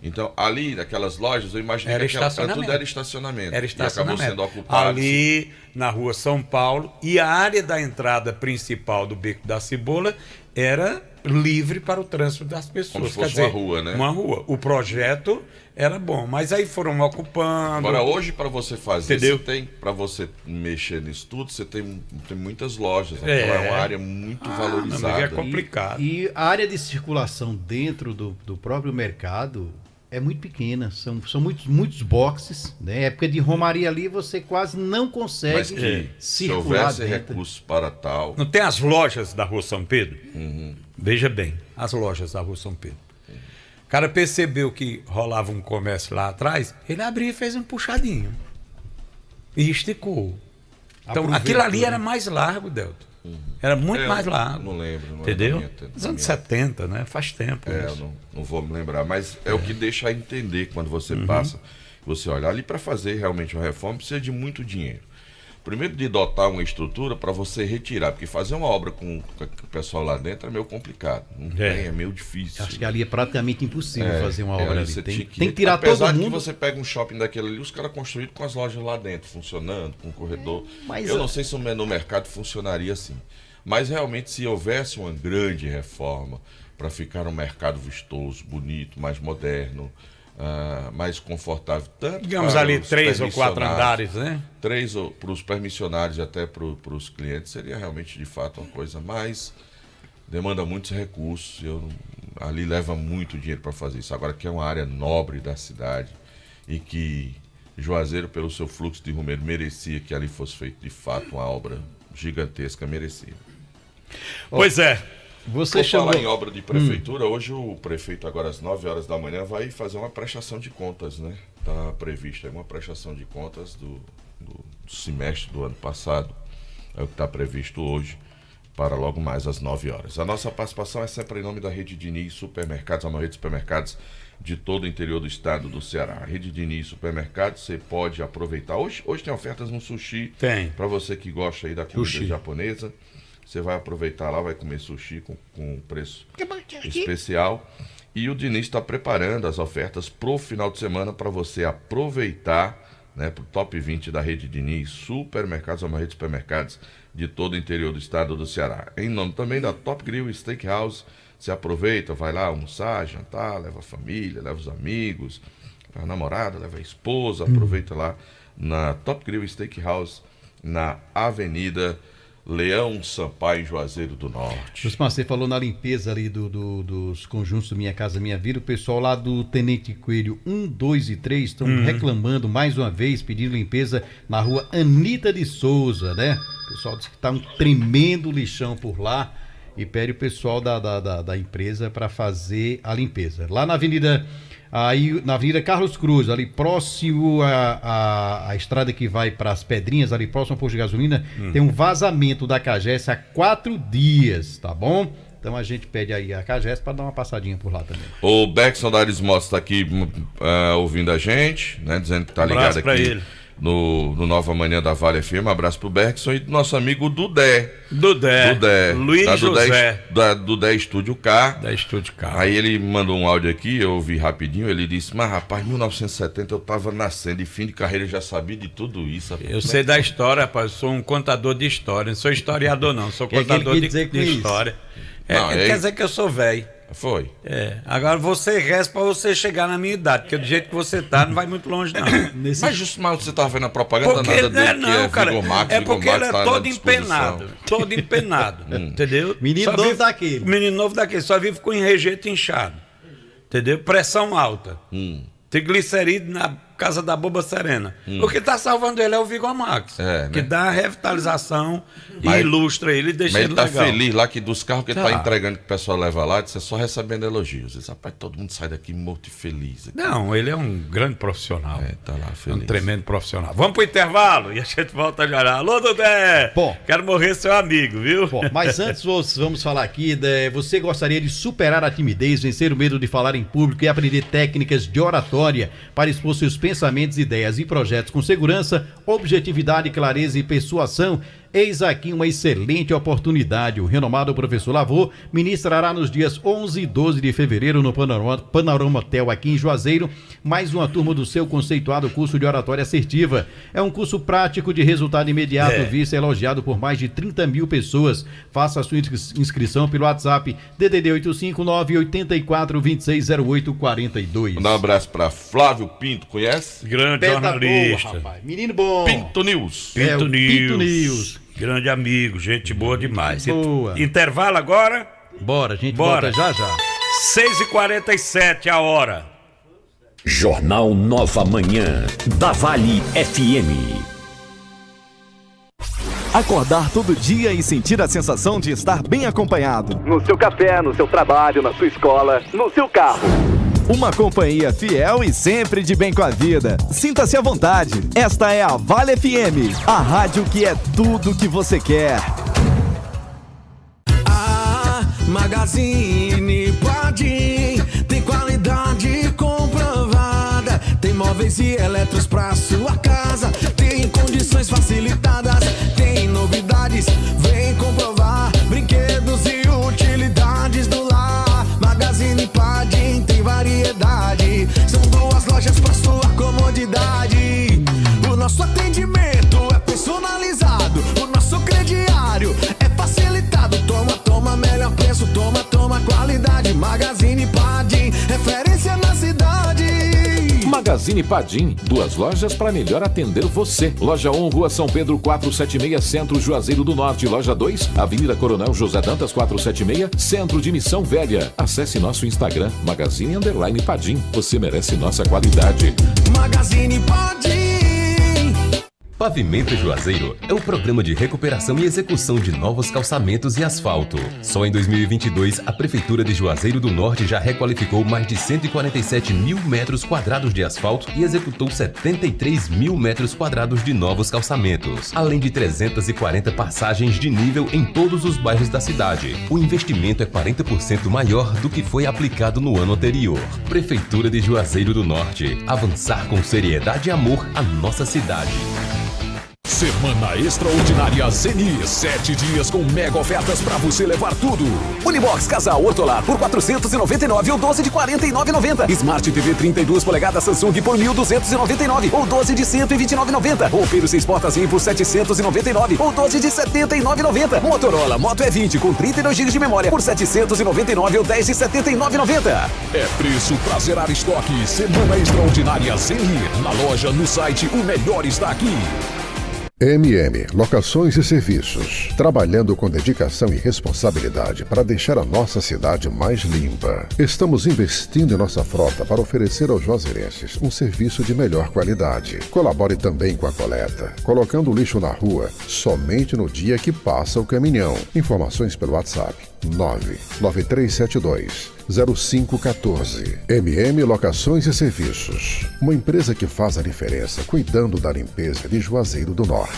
Então, ali, naquelas lojas, eu imaginei que tudo era estacionamento. Era estacionamento. E acabou sendo ocupado. Ali, na Rua São Paulo, e a área da entrada principal do Beco da Cebola era livre para o trânsito das pessoas. Como se fosse uma rua, né? Uma rua. O projeto era bom, mas aí foram ocupando. Agora, hoje, para você fazer, entendeu? Para você mexer nisso tudo, você tem muitas lojas. Aquela é uma área muito valorizada. É complicado. E a área de circulação dentro do próprio mercado é muito pequena. São muitos boxes. Né? Época de romaria ali, você quase não consegue mas que, circular se houvesse dentro. recursos para tal... Não tem as lojas da Rua São Pedro? Veja bem, as lojas da Rua São Pedro. O cara percebeu que rolava um comércio lá atrás, ele abriu e fez um puxadinho. E esticou. Então, aquilo ali era mais largo, Delton. Era muito mais largo. Não lembro. Entendeu? Nos anos 70, né? Faz tempo. Eu não vou me lembrar. Mas é o que deixa a entender quando você passa. Você olha ali, para fazer realmente uma reforma precisa de muito dinheiro. Primeiro, de dotar uma estrutura para você retirar, porque fazer uma obra com o pessoal lá dentro é meio complicado. É meio difícil. Acho que ali é praticamente impossível fazer uma obra ali. Tem que tirar todo mundo. Apesar que você pega um shopping daquele ali, os caras construídos com as lojas lá dentro, funcionando, com um corredor. Eu não sei se no mercado funcionaria assim. Mas realmente, se houvesse uma grande reforma para ficar um mercado vistoso, bonito, mais moderno, mais confortável, tanto digamos ali 3 ou 4 andares, né? 3 para os permissionários e até para os clientes, seria realmente de fato uma coisa mais... demanda muitos recursos. ali leva muito dinheiro para fazer isso. Agora que é uma área nobre da cidade e que Juazeiro, pelo seu fluxo de rumeiro, merecia que ali fosse feito de fato uma obra gigantesca, merecia. Pois é. Você falar em obra de prefeitura, hoje o prefeito, agora às 9 horas da manhã, vai fazer uma prestação de contas, né? Está prevista uma prestação de contas do semestre do ano passado. É o que está previsto hoje, para logo mais às 9 horas. A nossa participação é sempre em nome da Rede Diniz Supermercados, a maior rede de supermercados de todo o interior do estado do Ceará. A Rede Diniz Supermercados, você pode aproveitar. Hoje tem ofertas no sushi. Tem. Para você que gosta aí da comida japonesa. Você vai aproveitar lá, vai comer sushi com preço especial. E o Diniz está preparando as ofertas pro final de semana para você aproveitar, né, pro Top 20 da Rede Diniz Supermercados, a maior rede de supermercados de todo o interior do estado do Ceará. Em nome também da Top Grill Steakhouse, você aproveita, vai lá almoçar, jantar, leva a família, leva os amigos, leva a namorada, leva a esposa, aproveita lá na Top Grill Steakhouse, na Avenida Leão Sampaio, Juazeiro do Norte. Você falou na limpeza ali dos conjuntos do Minha Casa Minha Vida. O pessoal lá do Tenente Coelho 1, 2 e 3 estão reclamando mais uma vez, pedindo limpeza na rua Anita de Souza, né? O pessoal diz que está um tremendo lixão por lá e pede o pessoal da empresa para fazer a limpeza. Lá na Avenida Carlos Cruz, ali próximo à estrada que vai para as Pedrinhas, ali próximo ao posto de gasolina, tem um vazamento da Cagés há 4 dias, tá bom? Então a gente pede aí a Cagés para dar uma passadinha por lá também. O Beckson da Ares Motos está aqui ouvindo a gente, né? Dizendo que tá ligado aqui no Nova Manhã da Vale FM. Um abraço pro Beckson e do nosso amigo Dudé. Luiz José. Dudé Estúdio K. Da Estúdio K. Aí ele mandou um áudio aqui, eu ouvi rapidinho, ele disse, mas rapaz, em 1970 eu tava nascendo e fim de carreira eu já sabia de tudo isso. Rapaz. Eu sei da história, rapaz, eu sou um contador de história, não sou historiador não, sou contador de história. Quer dizer que eu sou velho. Foi. Agora você resta pra você chegar na minha idade, porque do jeito que você tá, não vai muito longe, não. Mas justo mais você tava vendo a propaganda, porque nada dele não, cara, Vigomax, porque ele é todo empenado, entendeu? Menino novo daquele, só vive com rejeito inchado, entendeu? Pressão alta, triglicerídeo na casa da boba serena. O que tá salvando ele é o Vigomax, que dá a revitalização e ilustra ele e deixa ele legal. Mas ele tá feliz lá que dos carros que ele tá entregando que o pessoal leva lá, você só recebendo elogios. Diz, rapaz, todo mundo sai daqui morto e feliz. Aqui. Não, ele é um grande profissional. Tá lá feliz. Um tremendo profissional. Vamos pro intervalo e a gente volta já. Alô, Dudé! Bom, quero morrer seu amigo, viu? Bom, mas antes vamos falar aqui, você gostaria de superar a timidez, vencer o medo de falar em público e aprender técnicas de oratória para expor seus pensamentos, ideias e projetos com segurança, objetividade, clareza e persuasão? Eis aqui uma excelente oportunidade. O renomado professor Lavô ministrará nos dias 11 e 12 de fevereiro no Panorama Hotel aqui em Juazeiro mais uma turma do seu conceituado curso de oratória assertiva. É um curso prático de resultado imediato, visto e elogiado por mais de 30 mil pessoas. Faça a sua inscrição pelo WhatsApp DDD 859-84260842. Mandar um abraço para Flávio Pinto, conhece? Grande jornalista. Boa, rapaz. Menino bom. Pinto News. Pinto News. Grande amigo, gente boa demais. Boa. Intervalo agora? Bora, a gente volta já. 6h47 a hora. Jornal Nova Manhã, da Vale FM. Acordar todo dia e sentir a sensação de estar bem acompanhado. No seu café, no seu trabalho, na sua escola, no seu carro. Uma companhia fiel e sempre de bem com a vida. Sinta-se à vontade. Esta é a Vale FM, a rádio que é tudo que você quer. A Magazine Padim tem qualidade comprovada. Tem móveis e eletros pra sua casa. Tem condições facilitadas. Tem novidades, vem comprovar. Brinquedos e utilidades do lar. Magazine Padim tem variedade. São 2 lojas pra sua comodidade. O nosso atendimento é personalizado. O nosso crediário é facilitado. Toma, melhor preço. Toma, qualidade. Magazine Padim, referência na cidade. Magazine Magazine Padim, 2 lojas para melhor atender você. Loja 1, Rua São Pedro 476, Centro Juazeiro do Norte. Loja 2, Avenida Coronel José Dantas 476, Centro de Missão Velha. Acesse nosso Instagram, Magazine_Padim. Você merece nossa qualidade. Magazine Padim. Pavimento Juazeiro é o programa de recuperação e execução de novos calçamentos e asfalto. Só em 2022, a Prefeitura de Juazeiro do Norte já requalificou mais de 147 mil metros quadrados de asfalto e executou 73 mil metros quadrados de novos calçamentos, além de 340 passagens de nível em todos os bairros da cidade. O investimento é 40% maior do que foi aplicado no ano anterior. Prefeitura de Juazeiro do Norte. Avançar com seriedade e amor a nossa cidade. Semana Extraordinária Zeni, 7 dias com mega ofertas pra você levar tudo. Unibox Casal Hortolar por 499 ou 12 de 49,90. Smart TV 32 polegadas Samsung por 1.299 ou 12 de 129,90. Roupeiro 6 portas por 799 ou 12 de 79,90. Motorola Moto E20 com 32 GB de memória por 799 ou 10 de 79,90. É preço pra zerar estoque. Semana Extraordinária Zeni. Na loja, no site, o melhor está aqui. MM Locações e Serviços, trabalhando com dedicação e responsabilidade para deixar a nossa cidade mais limpa. Estamos investindo em nossa frota para oferecer aos juazeirenses um serviço de melhor qualidade. Colabore também com a coleta, colocando o lixo na rua somente no dia que passa o caminhão. Informações pelo WhatsApp 993720514. MM Locações e Serviços, uma empresa que faz a diferença cuidando da limpeza de Juazeiro do Norte.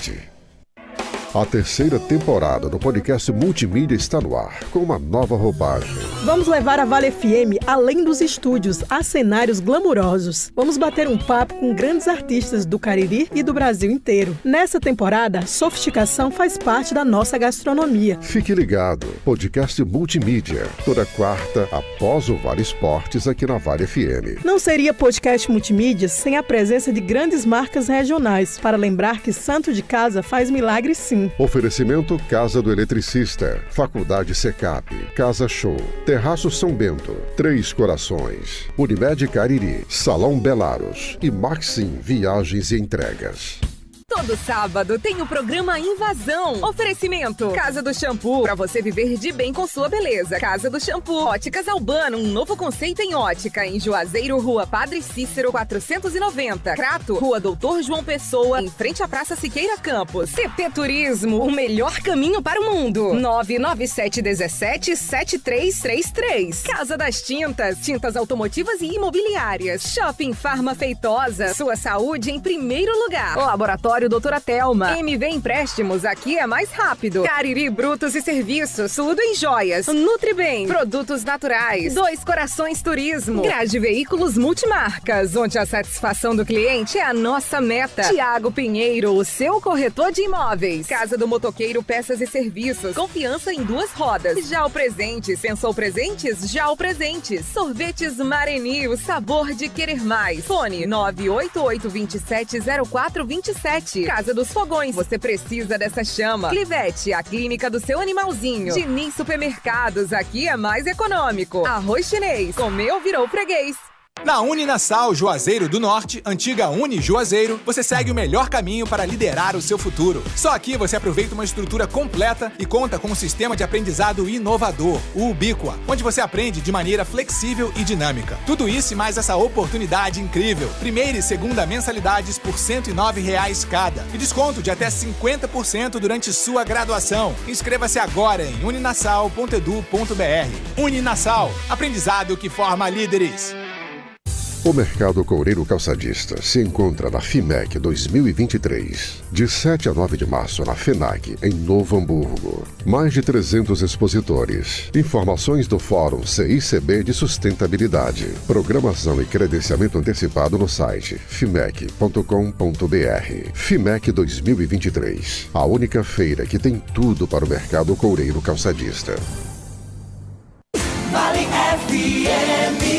A 3ª temporada do podcast Multimídia está no ar, com uma nova roupagem. Vamos levar a Vale FM além dos estúdios, a cenários glamurosos. Vamos bater um papo com grandes artistas do Cariri e do Brasil inteiro. Nessa temporada, sofisticação faz parte da nossa gastronomia. Fique ligado, podcast Multimídia, toda quarta após o Vale Esportes aqui na Vale FM. Não seria podcast Multimídia sem a presença de grandes marcas regionais, para lembrar que santo de casa faz milagre sim. Oferecimento Casa do Eletricista, Faculdade Secap, Casa Show, Terraço São Bento, Três Corações, Unimed Cariri, Salão Belaros e Maxim Viagens e Entregas. Todo sábado tem o programa Invasão. Oferecimento Casa do Shampoo, para você viver de bem com sua beleza. Casa do Shampoo. Óticas Albano, um novo conceito em ótica. Em Juazeiro, Rua Padre Cícero, 490. Crato, Rua Doutor João Pessoa, em frente à Praça Siqueira Campos. CP Turismo, o melhor caminho para o mundo. 997177333. Casa das Tintas, tintas automotivas e imobiliárias. Shopping Farma Feitosa, sua saúde em primeiro lugar. Laboratório Doutora Thelma. MV Empréstimos, aqui é mais rápido. Cariri Brutos e Serviços, tudo em joias. Nutribem, produtos naturais. Dois Corações Turismo. Grade Veículos Multimarcas, onde a satisfação do cliente é a nossa meta. Tiago Pinheiro, o seu corretor de imóveis. Casa do Motoqueiro Peças e Serviços. Confiança em 2 rodas. Já o Presentes. Pensou presentes? Já o Presentes. Sorvetes Mareni, o sabor de querer mais. Fone 988270427. Casa dos Fogões, você precisa dessa chama. Clivete, a clínica do seu animalzinho. Diniz Supermercados, aqui é mais econômico. Arroz Chinês, comeu virou freguês. Na Uninasal Juazeiro do Norte, antiga Uni Juazeiro, você segue o melhor caminho para liderar o seu futuro. Só aqui você aproveita uma estrutura completa e conta com um sistema de aprendizado inovador, o Ubíqua, onde você aprende de maneira flexível e dinâmica. Tudo isso e mais essa oportunidade incrível. Primeira e segunda mensalidades por R$ 109,00 cada. E desconto de até 50% durante sua graduação. Inscreva-se agora em uninasal.edu.br. Uninasal, aprendizado que forma líderes. O Mercado Coureiro Calçadista se encontra na FIMEC 2023, de 7 a 9 de março na FENAC, em Novo Hamburgo. Mais de 300 expositores. Informações do Fórum CICB de Sustentabilidade. Programação e credenciamento antecipado no site fimec.com.br. FIMEC 2023, a única feira que tem tudo para o mercado coureiro calçadista. Vale FM.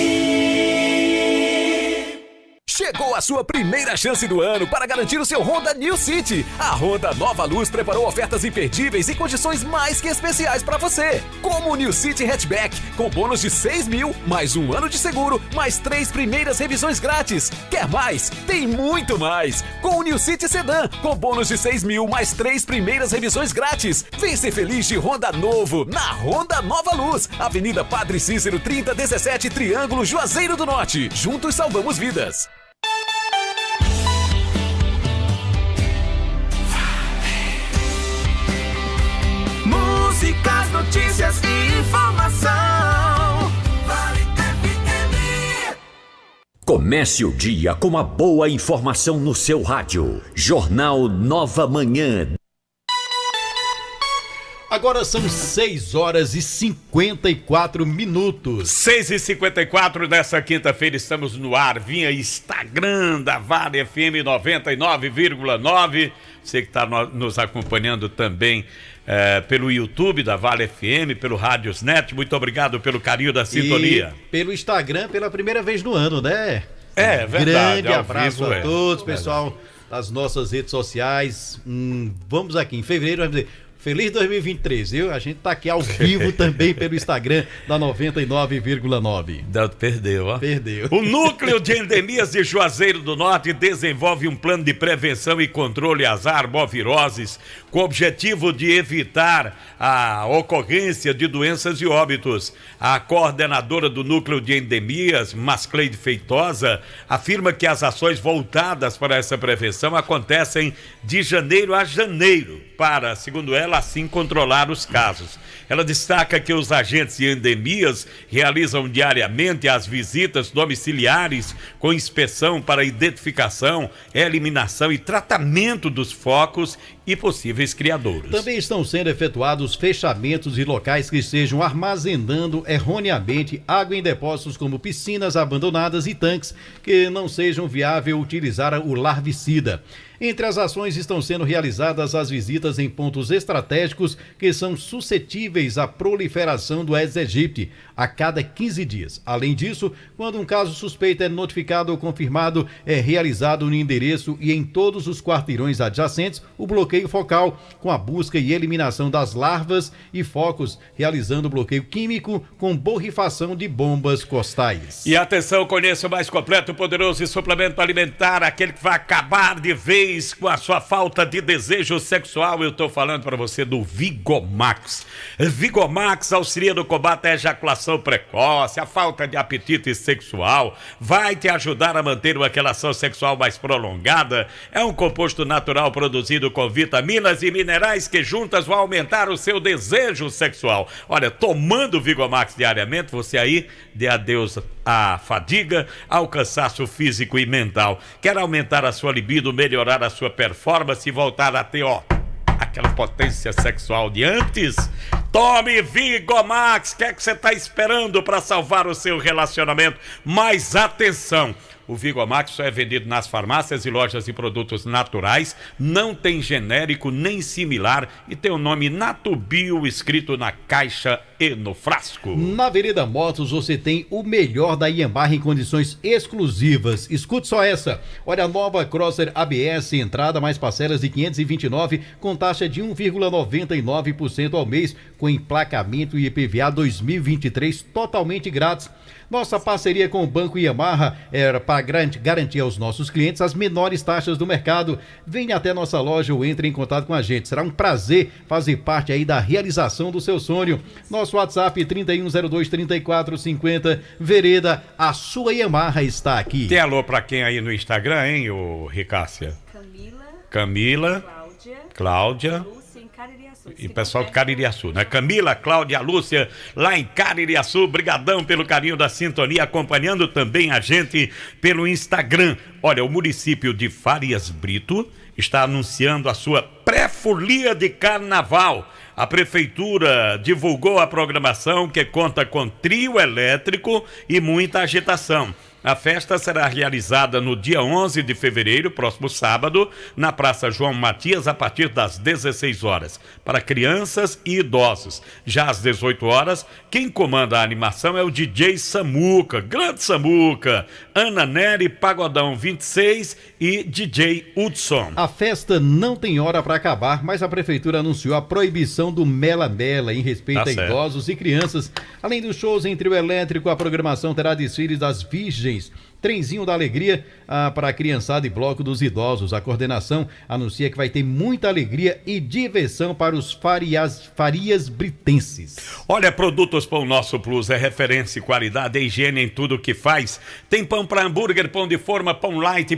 Chegou a sua primeira chance do ano para garantir o seu Honda New City. A Honda Nova Luz preparou ofertas imperdíveis e condições mais que especiais para você. Como o New City Hatchback, com bônus de 6 mil, mais 1 ano de seguro, mais 3 primeiras revisões grátis. Quer mais? Tem muito mais! Com o New City Sedan, com bônus de 6 mil, mais 3 primeiras revisões grátis. Vem ser feliz de Honda novo, na Honda Nova Luz. Avenida Padre Cícero 3017, Triângulo, Juazeiro do Norte. Juntos salvamos vidas. Músicas, notícias e informação. Vale FM. Comece o dia com uma boa informação no seu rádio. Jornal Nova Manhã. Agora são 6 horas e 54 minutos. 6h54 dessa quinta-feira, estamos no ar via Instagram da Vale FM 99,9. Você que está nos acompanhando também pelo YouTube da Vale FM, pelo Rádiosnet. Muito obrigado pelo carinho da sintonia. E pelo Instagram pela primeira vez no ano, né? É verdade. Grande abraço a todos, pessoal das nossas redes sociais. Vamos aqui, em fevereiro, vamos dizer... Feliz 2023, viu? A gente tá aqui ao vivo também pelo Instagram da 99,9. Perdeu, ó. Perdeu. O Núcleo de Endemias de Juazeiro do Norte desenvolve um plano de prevenção e controle às arboviroses com o objetivo de evitar a ocorrência de doenças e óbitos. A coordenadora do Núcleo de Endemias, Mascleide Feitosa, afirma que as ações voltadas para essa prevenção acontecem de janeiro a janeiro, para, segundo ela, assim controlar os casos. Ela destaca que os agentes de endemias realizam diariamente as visitas domiciliares com inspeção para identificação, eliminação e tratamento dos focos e possíveis criadouros. Também estão sendo efetuados fechamentos de locais que estejam armazenando erroneamente água em depósitos como piscinas abandonadas e tanques que não sejam viável utilizar o larvicida. Entre as ações estão sendo realizadas as visitas em pontos estratégicos que são suscetíveis à proliferação do Aedes aegypti a cada 15 dias. Além disso, quando um caso suspeito é notificado ou confirmado, é realizado no endereço e em todos os quarteirões adjacentes o bloqueio focal, com a busca e eliminação das larvas e focos, realizando bloqueio químico com borrifação de bombas costais. E atenção, conheça o mais completo, poderoso e suplemento alimentar, aquele que vai acabar de vez com a sua falta de desejo sexual. Eu estou falando para você do Vigomax. Vigomax auxilia no combate à ejaculação precoce, a falta de apetite sexual, vai te ajudar a manter uma relação sexual mais prolongada. É um composto natural produzido com vitaminas e minerais que juntas vão aumentar o seu desejo sexual. Olha, tomando o Vigomax diariamente, você aí dê adeus à fadiga, ao cansaço físico e mental. Quer aumentar a sua libido, melhorar a sua performance e voltar a ter, aquela potência sexual de antes? Tome Vigomax. O que é que você está esperando para salvar o seu relacionamento? Mas atenção! O Vigomax só é vendido nas farmácias e lojas de produtos naturais, não tem genérico nem similar e tem o nome Natubio escrito na caixa e no frasco. Na Vereda Motos você tem o melhor da Yamaha em condições exclusivas. Escute só essa. Olha, a nova Crosser ABS, entrada mais parcelas de 529 com taxa de 1,99% ao mês, com emplacamento e IPVA 2023 totalmente grátis. Nossa parceria com o Banco Yamaha era para garantir aos nossos clientes as menores taxas do mercado. Venha até nossa loja ou entre em contato com a gente. Será um prazer fazer parte aí da realização do seu sonho. Nosso WhatsApp 3102-3450. Vereda, a sua Yamaha está aqui. Tem alô para quem aí no Instagram, hein, ô Ricássia? Camila, Cláudia. E pessoal de Caririaçu, né? Camila, Cláudia, Lúcia, lá em Caririaçu, brigadão pelo carinho da sintonia, acompanhando também a gente pelo Instagram. Olha, o município de Farias Brito está anunciando a sua pré-folia de carnaval. A prefeitura divulgou a programação que conta com trio elétrico e muita agitação. A festa será realizada no dia 11 de fevereiro, próximo sábado, na Praça João Matias, a partir das 16 horas, para crianças e idosos. Já às 18 horas, quem comanda a animação é o DJ Samuca, grande Samuca, Ana Nery, Pagodão 26 e DJ Hudson. A festa não tem hora para acabar, mas a prefeitura anunciou a proibição do mela-mela em respeito a idosos e crianças. Além dos shows em trio elétrico, a programação terá desfiles das Virgens, Trenzinho da Alegria para a criançada e bloco dos idosos. A coordenação anuncia que vai ter muita alegria e diversão para os farias britenses. Olha, Produtos Pão Nosso Plus é referência e qualidade, higiene em tudo que faz. Tem pão para hambúrguer, pão de forma, pão light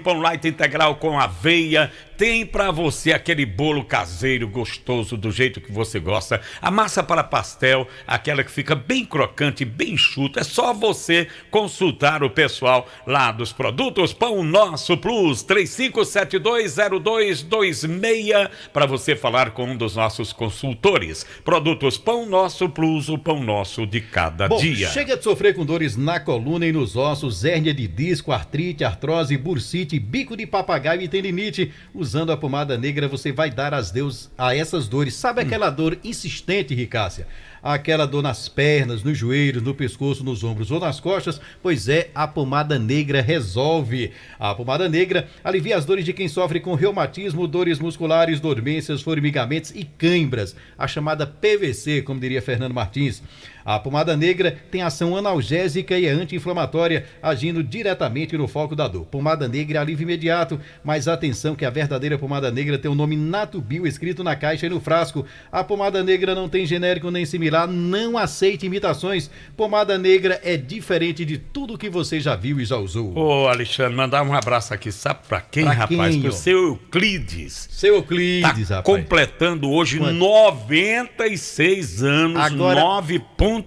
integral com aveia. Tem para você aquele bolo caseiro gostoso do jeito que você gosta. A massa para pastel, aquela que fica bem crocante, bem enxuta. É só você consultar o pessoal lá dos Produtos Pão Nosso Plus, 35720226, para você falar com um dos nossos consultores. Produtos Pão Nosso Plus, o pão nosso de cada dia. Chega de sofrer com dores na coluna e nos ossos, hérnia de disco, artrite, artrose, bursite, bico de papagaio e tendinite. Usando a pomada negra, você vai dar adeus a essas dores. Sabe aquela dor insistente, Ricássia? Aquela dor nas pernas, nos joelhos, no pescoço, nos ombros ou nas costas? Pois é, a pomada negra resolve. A pomada negra alivia as dores de quem sofre com reumatismo, dores musculares, dormências, formigamentos e cãibras. A chamada PVC, como diria Fernando Martins. A pomada negra tem ação analgésica e é anti-inflamatória, agindo diretamente no foco da dor. Pomada negra é alívio imediato, mas atenção que a verdadeira pomada negra tem o nome Natubio escrito na caixa e no frasco. A pomada negra não tem genérico nem similar, não aceite imitações. Pomada negra é diferente de tudo que você já viu e já usou. Ô, Alexandre, mandar um abraço aqui, sabe pra quem, rapaz? Pro seu Euclides. Seu Euclides, rapaz. Completando hoje 96 anos, agora 9.6.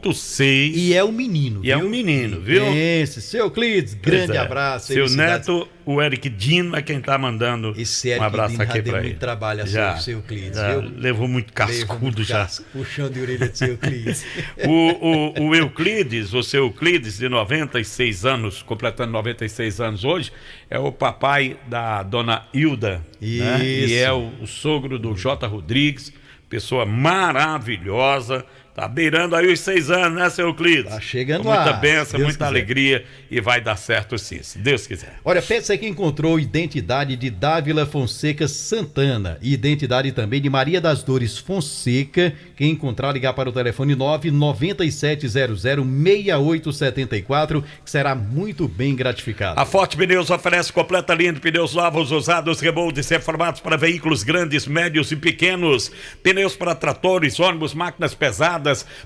E é um menino. E é um menino, viu? Esse, seu Euclides, grande abraço. Seu neto, o Eric Dino, é quem tá mandando um abraço aqui pra ele. Muito trabalho seu Euclides, viu? Levou muito cascudo já. Puxão de orelha de seu Euclides. o Euclides, o seu Euclides, de 96 anos, completando 96 anos hoje, é o papai da dona Hilda. Isso. Né? E é o sogro do J. Rodrigues, pessoa maravilhosa. Tá beirando aí os 6 anos, né, seu Euclides? Tá chegando lá. Muita bênção, bênção, muita alegria e vai dar certo sim, se Deus quiser. Olha, pensa que encontrou identidade de Dávila Fonseca Santana e identidade também de Maria das Dores Fonseca. Quem encontrar, ligar para o telefone 997006874, que será muito bem gratificado. A Forte Pneus oferece completa linha de pneus novos, usados, reboldes reformados para veículos grandes, médios e pequenos. Pneus para tratores, ônibus, máquinas pesadas,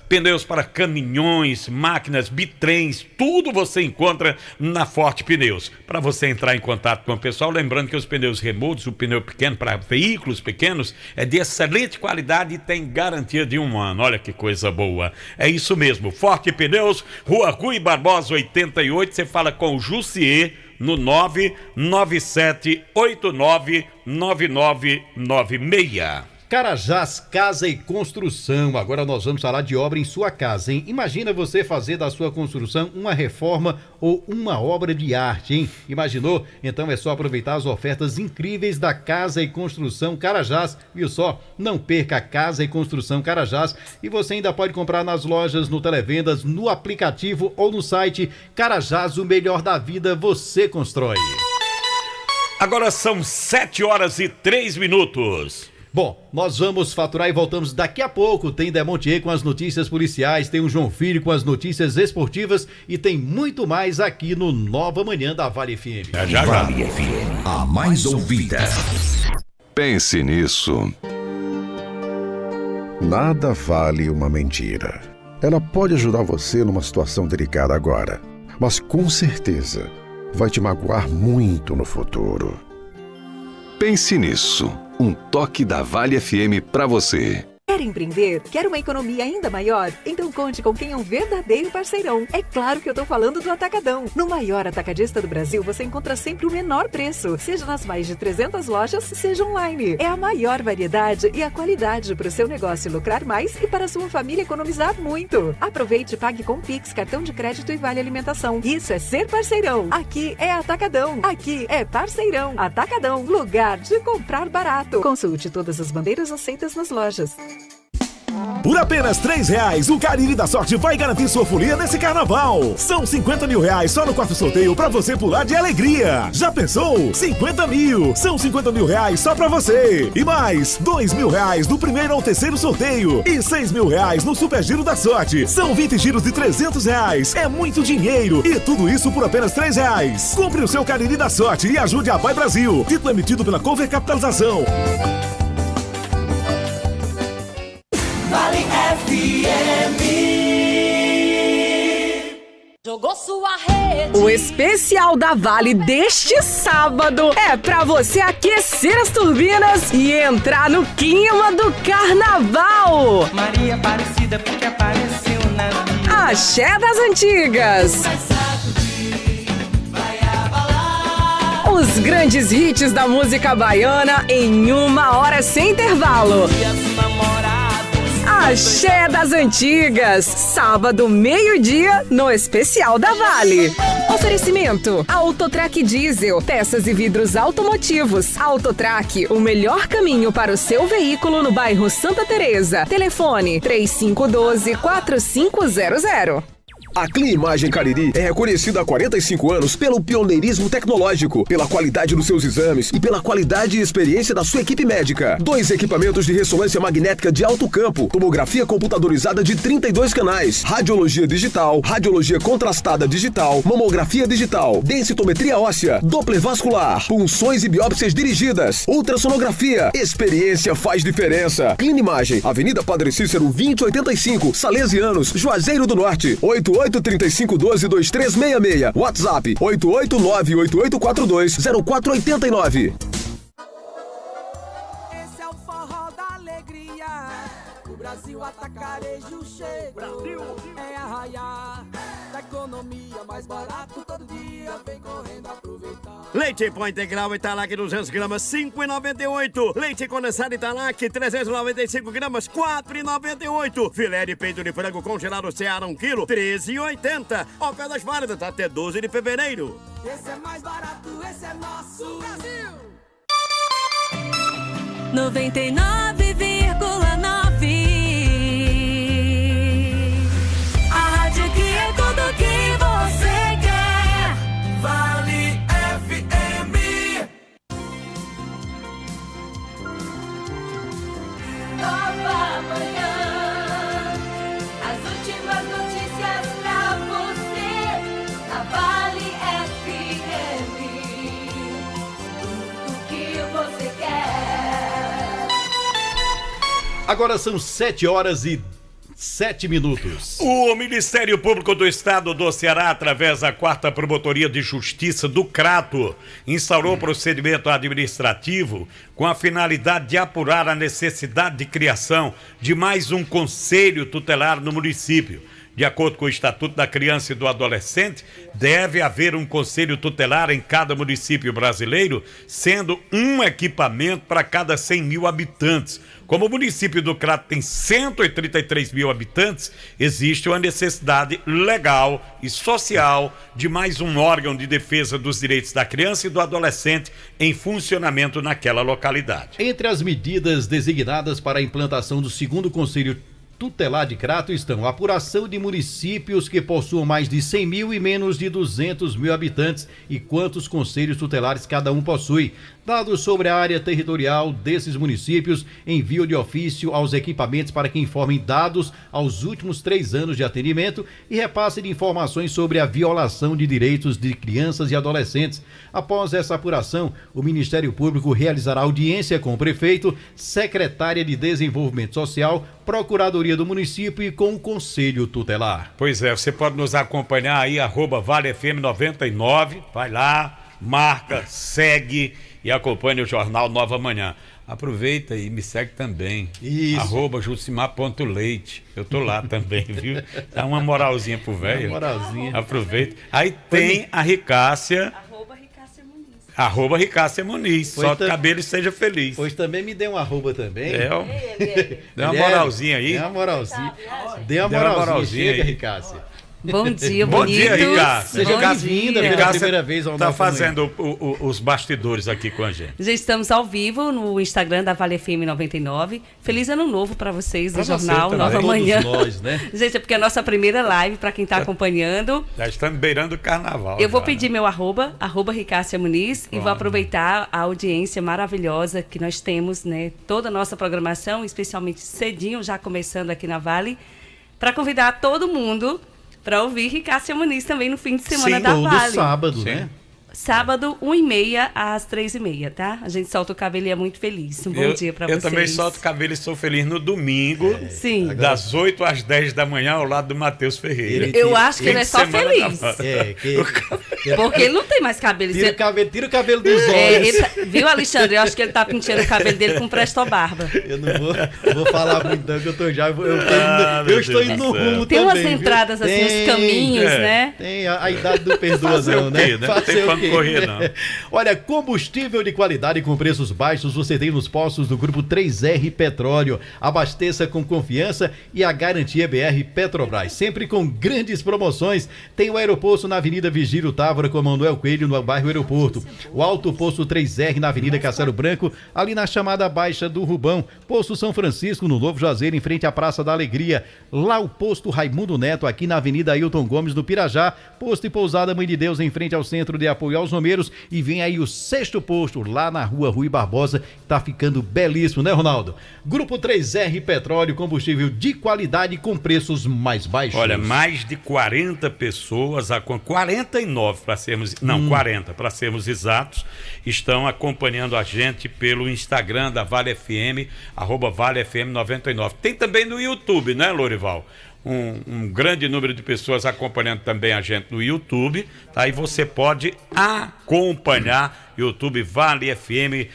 pneus para caminhões, máquinas, bitrens, tudo você encontra na Forte Pneus. Para você entrar em contato com o pessoal, lembrando que os pneus remotos, o pneu pequeno para veículos pequenos, é de excelente qualidade e tem garantia de 1 ano. Olha que coisa boa. É isso mesmo, Forte Pneus, Rua Rui Barbosa 88, você fala com o Jussier no 997899996. Carajás Casa e Construção. Agora nós vamos falar de obra em sua casa, hein? Imagina você fazer da sua construção uma reforma ou uma obra de arte, hein? Imaginou? Então é só aproveitar as ofertas incríveis da Casa e Construção Carajás. Viu só? Não perca a Casa e Construção Carajás e você ainda pode comprar nas lojas, no Televendas, no aplicativo ou no site. Carajás, o melhor da vida você constrói. Agora são 7h03. Bom, nós vamos faturar e voltamos daqui a pouco. Tem Demontier com as notícias policiais, tem o João Filho com as notícias esportivas e tem muito mais aqui no Nova Manhã da Vale FM. Vale FM, a mais ouvida. Pense nisso. Nada vale uma mentira. Ela pode ajudar você numa situação delicada agora, mas com certeza vai te magoar muito no futuro. Pense nisso. Um toque da Vale FM pra você. Quer empreender? Quer uma economia ainda maior? Então conte com quem é um verdadeiro parceirão. É claro que eu tô falando do Atacadão. No maior atacadista do Brasil, você encontra sempre o menor preço, seja nas mais de 300 lojas, seja online. É a maior variedade e a qualidade para o seu negócio lucrar mais e para a sua família economizar muito. Aproveite e pague com Pix, cartão de crédito e vale alimentação. Isso é ser parceirão. Aqui é Atacadão. Aqui é parceirão. Atacadão, lugar de comprar barato. Consulte todas as bandeiras aceitas nas lojas. Por apenas R$3, o Cariri da Sorte vai garantir sua folia nesse carnaval. São 50 mil reais só no quarto sorteio pra você pular de alegria. Já pensou? 50 mil. São 50 mil reais só pra você. E mais, 2 mil reais do primeiro ao terceiro sorteio. E 6 mil reais no Super Giro da Sorte. São 20 giros de R$300. É muito dinheiro. E tudo isso por apenas R$3. Compre o seu Cariri da Sorte e ajude a Pai Brasil. Título emitido pela Cover Capitalização. Vale FM. Jogou sua rede. O especial da Vale deste sábado é pra você aquecer as turbinas e entrar no clima do carnaval. Maria Aparecida porque apareceu na minha. Axé das antigas. Os grandes hits da música baiana em 1 hora sem intervalo. Axé das Antigas, sábado, meio-dia, no especial da Vale. Oferecimento: Autotrac Diesel, peças e vidros automotivos. Autotrac, o melhor caminho para o seu veículo no bairro Santa Teresa. Telefone 3512-4500. A Clinimagem Cariri é reconhecida há 45 anos pelo pioneirismo tecnológico, pela qualidade dos seus exames e pela qualidade e experiência da sua equipe médica. 2 equipamentos de ressonância magnética de alto campo, tomografia computadorizada de 32 canais, radiologia digital, radiologia contrastada digital, mamografia digital, densitometria óssea, Doppler vascular, punções e biópsias dirigidas, ultrassonografia. Experiência faz diferença. Clinimagem, Avenida Padre Cícero 2085, Salesianos, Juazeiro do Norte, 8835122366. WhatsApp 88988420489. Esse é o forró da alegria. O Brasil Atacarejo chegou. Brasil é arraiar da economia mais barato todo dia. Vem correndo aproveitar. Leite em pó integral Italac 200 gramas, 5,98. Leite condensado Italac 395 gramas, 4,98. Filé de peito de frango congelado Seara 1 kg, 13,80. Ofertas válidas até 12 de fevereiro. Esse é mais barato, esse é nosso Brasil. 99,9. A rádio que é tudo que você quer. Vale FM. Nova manhã. As últimas notícias pra você. Na Vale FM. Tudo que você quer. Agora são 7h07. O Ministério Público do Estado do Ceará, através da 4ª Promotoria de Justiça do Crato, instaurou procedimento administrativo com a finalidade de apurar a necessidade de criação de mais um conselho tutelar no município. De acordo com o Estatuto da Criança e do Adolescente, deve haver um conselho tutelar em cada município brasileiro, sendo um equipamento para cada 100 mil habitantes. Como o município do Crato tem 133 mil habitantes, existe uma necessidade legal e social de mais um órgão de defesa dos direitos da criança e do adolescente em funcionamento naquela localidade. Entre as medidas designadas para a implantação do 2º Conselho Tutelar de Crato estão a apuração de municípios que possuam mais de 100 mil e menos de 200 mil habitantes e quantos conselhos tutelares cada um possui. Dados sobre a área territorial desses municípios, envio de ofício aos equipamentos para que informem dados aos últimos 3 anos de atendimento e repasse de informações sobre a violação de direitos de crianças e adolescentes. Após essa apuração, o Ministério Público realizará audiência com o prefeito, secretária de Desenvolvimento Social, Procuradoria do Município e com o Conselho Tutelar. Pois é, você pode nos acompanhar aí, @ValeFM99, vai lá, marca, segue e acompanhe o Jornal Nova Manhã. Aproveita e me segue também. Isso. @Jucimar.leite. Eu tô lá também, viu? Dá uma moralzinha pro velho. Uma moralzinha. Aproveita. Aí tem a Ricássia. @Ricássia Muniz. Solta o cabelo e seja feliz. Pois também me dê um arroba também. Dê uma moralzinha aí. Dê uma moralzinha. Dê uma moralzinha. Chega, Ricássia. Bom dia, Bom dia, Ricássia. Seja bem-vinda pela primeira vez ao Tá nosso fazendo os bastidores aqui com a gente. Já estamos ao vivo no Instagram da Vale FM 99. Feliz ano novo para vocês do Jornal Nova Manhã. Nós, né? Gente, é porque é a nossa primeira live, para quem está acompanhando. Já estamos beirando o carnaval. Eu vou pedir meu arroba Ricássia Muniz, e vou aproveitar a audiência maravilhosa que nós temos, né? Toda a nossa programação, especialmente cedinho, já começando aqui na Vale, para convidar todo mundo para ouvir Ricássia Muniz também no fim de semana da Vale. Sábado, né? Sábado, 1h30 às 3h30, tá? A gente solta o cabelo e é muito feliz. Um bom dia para vocês. Eu também solto o cabelo e sou feliz no domingo. Sim. Das 8 às 10 da manhã, ao lado do Matheus Ferreira. Eu acho que ele é só feliz. Porque ele não tem mais cabelo. Tira o cabelo dos olhos. Viu, Alexandre? Eu acho que ele tá pintando o cabelo dele com Presto Barba. Eu não vou falar muito, não, que eu tô já. Eu estou indo no rumo tem também. Tem umas entradas assim, os caminhos, né? Tem a idade do perdoa, não, né? Fazer o quê? Correr, não. Olha, combustível de qualidade com preços baixos você tem nos postos do Grupo 3R Petróleo. Abasteça com confiança e a garantia BR Petrobras. Sempre com grandes promoções. Tem o aeroporto na Avenida Vigílio Távora com Manuel Coelho, no bairro Aeroporto. O Alto Posto 3R na Avenida Castelo Branco, ali na chamada Baixa do Rubão. Posto São Francisco, no Novo Juazeiro, em frente à Praça da Alegria. Lá o posto Raimundo Neto, aqui na Avenida Ailton Gomes, no Pirajá. Posto e pousada Mãe de Deus, em frente ao Centro de Apoio aos Romeiros. E vem aí o 6º posto, lá na Rua Rui Barbosa. Tá ficando belíssimo, né, Ronaldo? Grupo 3R Petróleo, combustível de qualidade com preços mais baixos. Olha, mais de 40 pessoas, 49 para sermos... Não, 40 para sermos exatos, estão acompanhando a gente pelo Instagram da Vale FM, @ValeFM99. Tem também no YouTube, né, Lorival? Um grande número de pessoas acompanhando também a gente no YouTube, tá? E você pode acompanhar YouTube Vale FM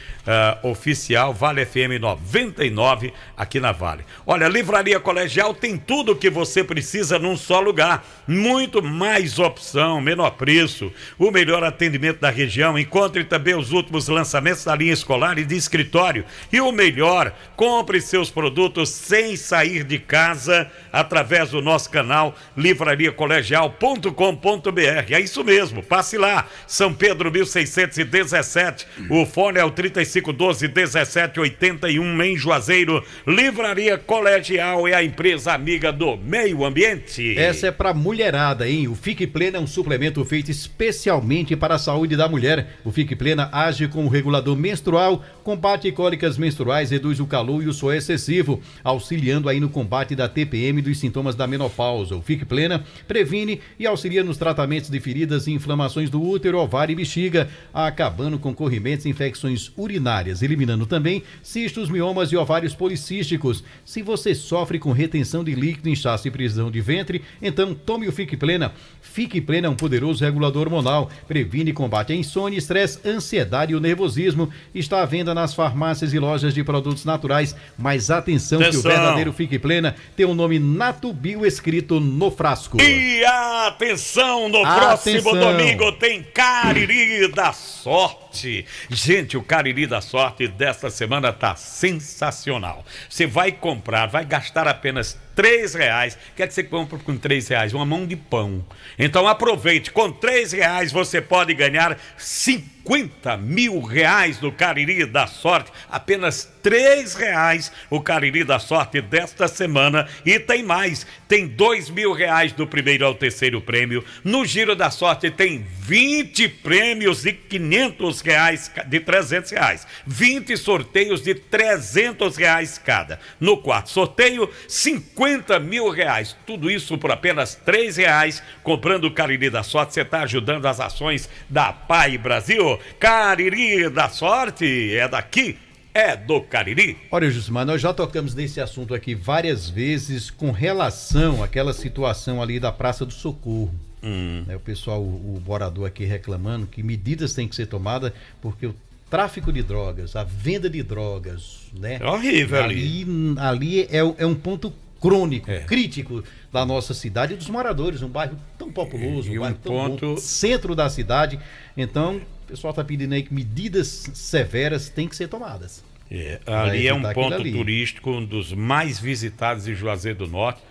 oficial, Vale FM 99 aqui na Vale. Olha, Livraria Colegial tem tudo o que você precisa num só lugar. Muito mais opção, menor preço, o melhor atendimento da região. Encontre também os últimos lançamentos da linha escolar e de escritório. E o melhor, compre seus produtos sem sair de casa através do nosso canal livrariacolegial.com.br. É isso mesmo, passe lá. São Pedro 1617. O fone é o 3512-1781 em Juazeiro. Livraria Colegial é a empresa amiga do meio ambiente. Essa é pra mulherada, hein? O Fique Plena é um suplemento feito especialmente para a saúde da mulher. O Fique Plena age como regulador menstrual, combate cólicas menstruais, reduz o calor e o suor excessivo, auxiliando aí no combate da TPM e dos sintomas da menopausa. O Fique Plena previne e auxilia nos tratamentos de feridas e inflamações do útero, ovário e bexiga, acabando com corrimentos e infecções urinárias, eliminando também cistos, miomas e ovários policísticos. Se você sofre com retenção de líquido, inchaço e prisão de ventre, então tome o Fique Plena. Fique Plena é um poderoso regulador hormonal, previne e combate a insônia, estresse, ansiedade e o nervosismo. Está à venda nas farmácias e lojas de produtos naturais, mas atenção que o verdadeiro Fique Plena tem o nome Natubio escrito no frasco. E atenção, no próximo domingo tem Cariri da Sorte. Gente, o Cariri da Sorte desta semana tá sensacional. Você vai comprar, vai gastar apenas R$3. Quer que você compre com R$3? Uma mão de pão. Então aproveite, com R$3 você pode ganhar 50 mil reais do Cariri da Sorte. Apenas R$3 o Cariri da Sorte desta semana. E tem mais, tem R$2.000 do primeiro ao terceiro prêmio. No Giro da Sorte tem 20 prêmios de R$500, de R$300. 20 sorteios de R$300 cada. No quarto sorteio, 50 mil reais. Tudo isso por apenas R$3. Comprando o Cariri da Sorte, você está ajudando as ações da PAI Brasil. Cariri da Sorte é daqui, é do Cariri. Olha, Jusmar, nós já tocamos nesse assunto aqui várias vezes com relação àquela situação ali da Praça do Socorro. O pessoal, o morador aqui reclamando que medidas têm que ser tomadas porque tráfico de drogas, a venda de drogas, né? É horrível ali. Ali é um ponto crônico, crítico da nossa cidade e dos moradores, um bairro tão populoso, um bairro tão bom, centro da cidade. Então, o pessoal está pedindo aí que medidas severas têm que ser tomadas. Ali é um ponto turístico, um dos mais visitados em Juazeiro do Norte,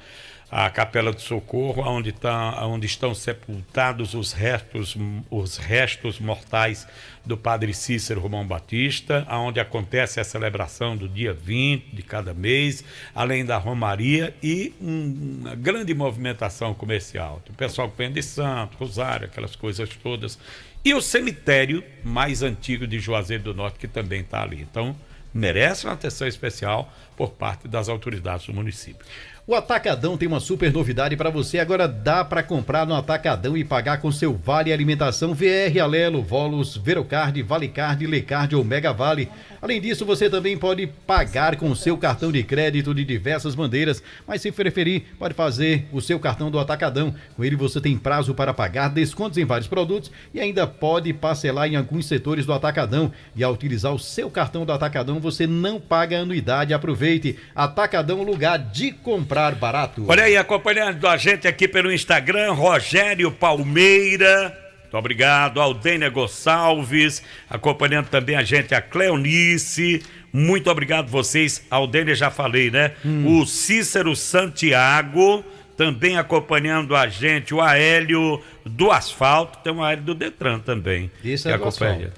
a Capela do Socorro, onde estão sepultados os restos mortais do Padre Cícero Romão Batista, onde acontece a celebração do dia 20 de cada mês, além da romaria e uma grande movimentação comercial. O pessoal que vende santo, rosário, aquelas coisas todas. E o cemitério mais antigo de Juazeiro do Norte, que também está ali. Então, merece uma atenção especial por parte das autoridades do município. O Atacadão tem uma super novidade para você. Agora dá para comprar no Atacadão e pagar com seu Vale Alimentação VR, Alelo, Volus, Verocard, Valecard, Lecard ou Mega Vale. Além disso, você também pode pagar com o seu cartão de crédito de diversas bandeiras, mas se preferir, pode fazer o seu cartão do Atacadão. Com ele você tem prazo para pagar, descontos em vários produtos e ainda pode parcelar em alguns setores do Atacadão. E ao utilizar o seu cartão do Atacadão, você não paga anuidade. Aproveite. Atacadão, lugar de comprar barato. Olha aí, acompanhando a gente aqui pelo Instagram, Rogério Palmeira, muito obrigado, Aldênia Gonçalves, acompanhando também a gente a Cleonice, muito obrigado vocês, a Aldênia já falei, né? O Cícero Santiago, também acompanhando a gente, o Aélio do Asfalto, tem um Aélio do Detran também. Isso é do Asfalto.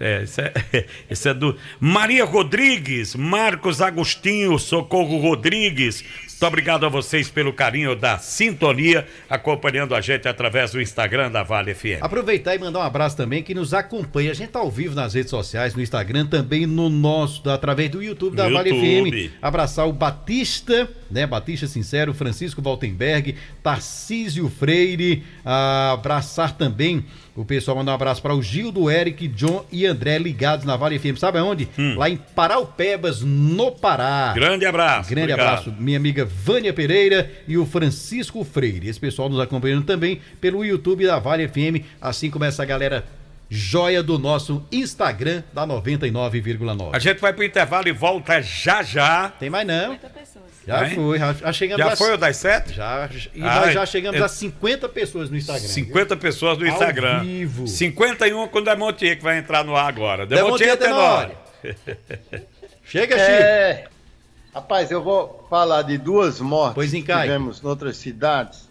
Esse é do Maria Rodrigues, Marcos Agostinho, Socorro Rodrigues. Muito obrigado a vocês pelo carinho da sintonia, acompanhando a gente através do Instagram da Vale FM. Aproveitar e mandar um abraço também que nos acompanha. A gente tá ao vivo nas redes sociais, no Instagram, também no nosso, através do YouTube da Vale FM. Abraçar o Batista, né? Batista Sincero, Francisco Valtenberg, Tarcísio Freire, abraçar também o pessoal, mandar um abraço para o Gildo, Eric, John e André ligados na Vale FM. Sabe aonde? Lá em Paraupebas, no Pará. Grande abraço. Grande abraço, minha amiga Vânia Pereira e o Francisco Freire. Esse pessoal nos acompanhando também pelo YouTube da Vale FM, assim como essa galera joia do nosso Instagram da 99,9. A gente vai pro intervalo e volta já já. Tem mais não. Já foi, já chegamos. Já foi o das 7? Já. E nós já chegamos a 50 pessoas no Instagram. 50 pessoas no Instagram. Ao vivo. 51 com o Demontier, que vai entrar no ar agora. Demontier Tenório. Chega, Chico. Rapaz, eu vou falar de duas mortes que tivemos em outras cidades.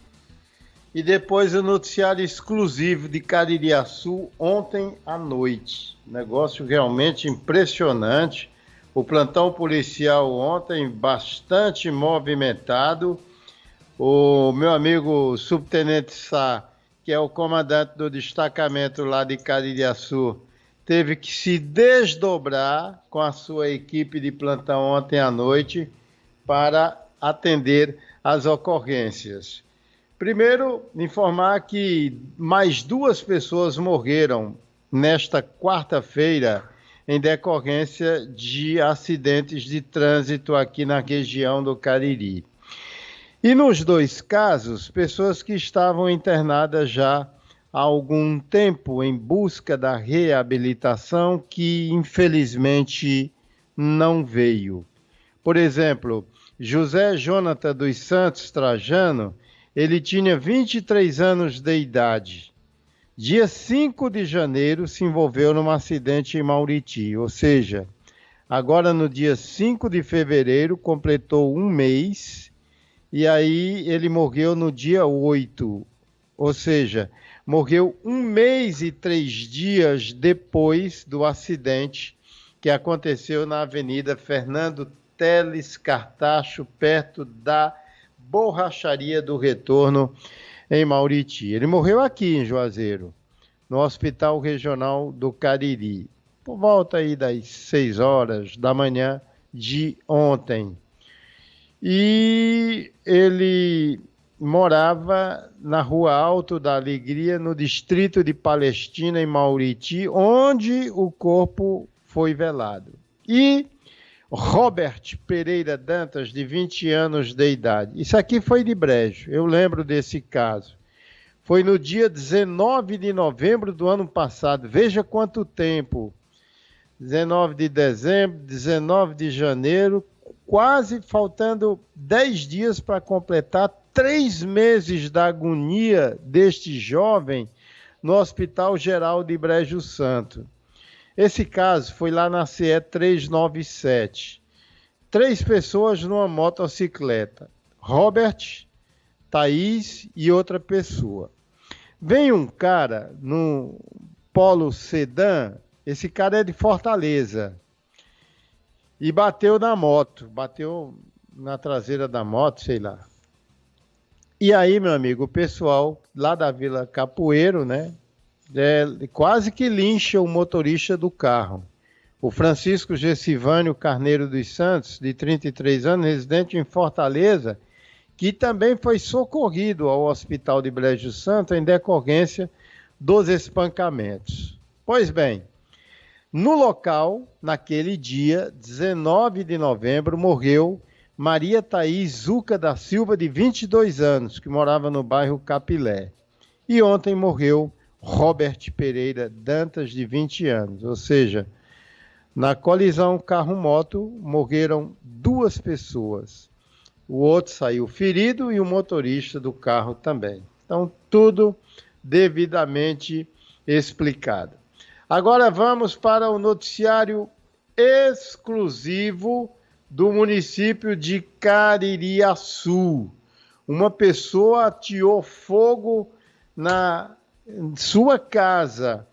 E depois o noticiário exclusivo de Caririaçu ontem à noite. Negócio realmente impressionante. O plantão policial ontem bastante movimentado. O meu amigo subtenente Sá, que é o comandante do destacamento lá de Caririaçu, teve que se desdobrar com a sua equipe de plantão ontem à noite para atender às ocorrências. Primeiro, informar que mais 2 pessoas morreram nesta quarta-feira em decorrência de acidentes de trânsito aqui na região do Cariri. E nos 2 casos, pessoas que estavam internadas já há algum tempo em busca da reabilitação que infelizmente não veio. Por exemplo, José Jonathan dos Santos Trajano, ele tinha 23 anos de idade. Dia 5 de janeiro se envolveu num acidente em Mauriti, ou seja, agora no dia 5 de fevereiro completou 1 mês e aí ele morreu no dia 8, ou seja, morreu 1 mês e 3 dias depois do acidente que aconteceu na Avenida Fernando Teles Cartacho, perto da Borracharia do Retorno, em Mauriti. Ele morreu aqui em Juazeiro, no Hospital Regional do Cariri, por volta aí das 6 horas da manhã de ontem. E ele morava na Rua Alto da Alegria, no distrito de Palestina, em Mauriti, onde o corpo foi velado. E Robert Pereira Dantas, de 20 anos de idade. Isso aqui foi de Brejo, eu lembro desse caso. Foi no dia 19 de novembro do ano passado, veja quanto tempo. 19 de dezembro, 19 de janeiro, quase faltando 10 dias para completar 3 meses da agonia deste jovem no Hospital Geral de Brejo Santo. Esse caso foi lá na CE 397. 3 pessoas numa motocicleta. Robert, Thaís e outra pessoa. Vem um cara no Polo Sedã, esse cara é de Fortaleza, e bateu na moto, bateu na traseira da moto, sei lá. E aí, meu amigo, o pessoal lá da Vila Capoeiro, né, quase que lincha o motorista do carro. O Francisco Gessivânio Carneiro dos Santos, de 33 anos, residente em Fortaleza, que também foi socorrido ao Hospital de Brejo Santo em decorrência dos espancamentos. Pois bem, no local, naquele dia, 19 de novembro, morreu Maria Thaís Zuca da Silva, de 22 anos, que morava no bairro Capilé. E ontem morreu Robert Pereira Dantas, de 20 anos. Ou seja, na colisão carro-moto, morreram 2 pessoas. O outro saiu ferido e o motorista do carro também. Então, tudo devidamente explicado. Agora vamos para o noticiário exclusivo do município de Caririaçu. Uma pessoa ateou fogo na sua casa.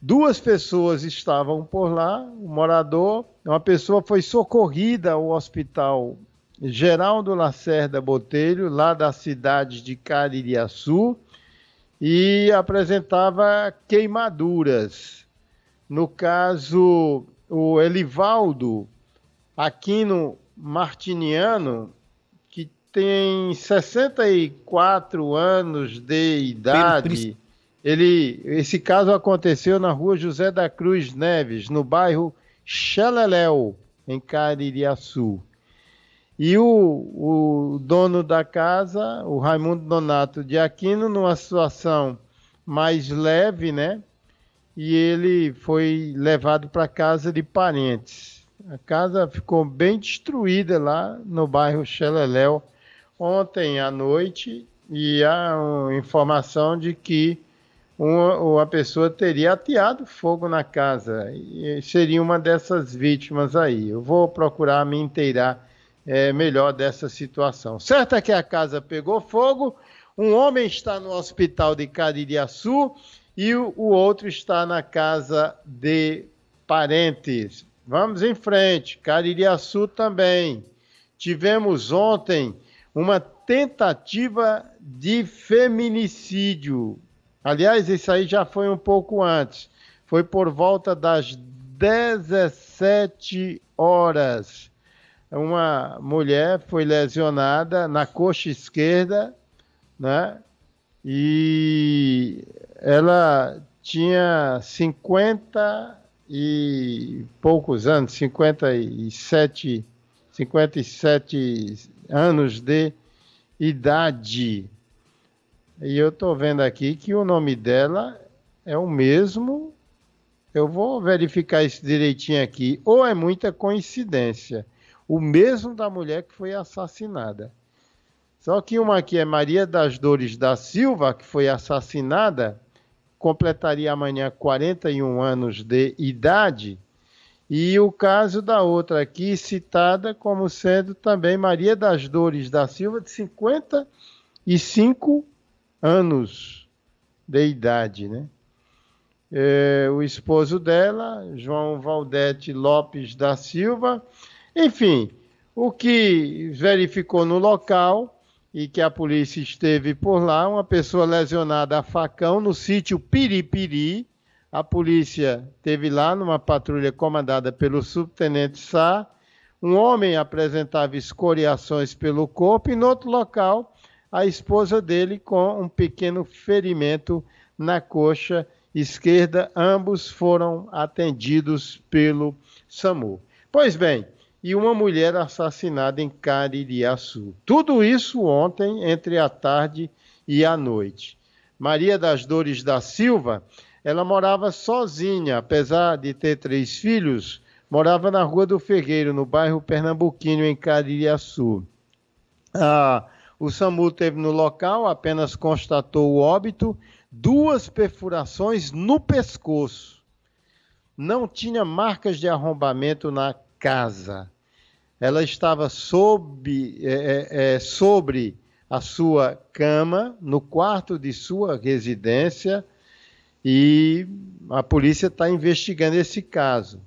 2 pessoas estavam por lá, um morador, uma pessoa foi socorrida ao Hospital Geraldo Lacerda Botelho, lá da cidade de Caririaçu, e apresentava queimaduras. No caso, o Elivaldo Aquino Martiniano, que tem 64 anos de idade, esse caso aconteceu na rua José da Cruz Neves, no bairro Xeleléu, em Caririaçu. E o dono da casa, o Raimundo Donato de Aquino, numa situação mais leve, né? E ele foi levado para a casa de parentes. A casa ficou bem destruída lá no bairro Xeleléu ontem à noite, e há uma informação de que uma pessoa teria ateado fogo na casa, e seria uma dessas vítimas aí. Eu vou procurar me inteirar melhor dessa situação. Certo é que a casa pegou fogo, um homem está no hospital de Caririaçu e o outro está na casa de parentes. Vamos em frente, Caririaçu também. Tivemos ontem uma tentativa de feminicídio. Aliás, isso aí já foi um pouco antes. Foi por volta das 17 horas. Uma mulher foi lesionada na coxa esquerda, né? E ela tinha 50 e poucos anos, 57 anos de idade. E eu estou vendo aqui que o nome dela é o mesmo. Eu vou verificar isso direitinho aqui. Ou é muita coincidência. O mesmo da mulher que foi assassinada. Só que uma aqui é Maria das Dores da Silva, que foi assassinada, completaria amanhã 41 anos de idade. E o caso da outra aqui, citada como sendo também Maria das Dores da Silva, de 55 anos de idade, né? O esposo dela, João Valdete Lopes da Silva. Enfim, o que verificou no local e que a polícia esteve por lá, uma pessoa lesionada a facão no sítio Piripiri. A polícia esteve lá numa patrulha comandada pelo subtenente Sá. Um homem apresentava escoriações pelo corpo e no outro local a esposa dele com um pequeno ferimento na coxa esquerda. Ambos foram atendidos pelo SAMU. Pois bem, e uma mulher assassinada em Caririaçu. Tudo isso ontem, entre a tarde e a noite. Maria das Dores da Silva ela morava sozinha, apesar de ter 3 filhos, morava na Rua do Ferreiro, no bairro Pernambuquinho, em Caririaçu. O SAMU esteve no local, apenas constatou o óbito, 2 perfurações no pescoço. Não tinha marcas de arrombamento na casa. Ela estava sobre a sua cama, no quarto de sua residência, e a polícia está investigando esse caso.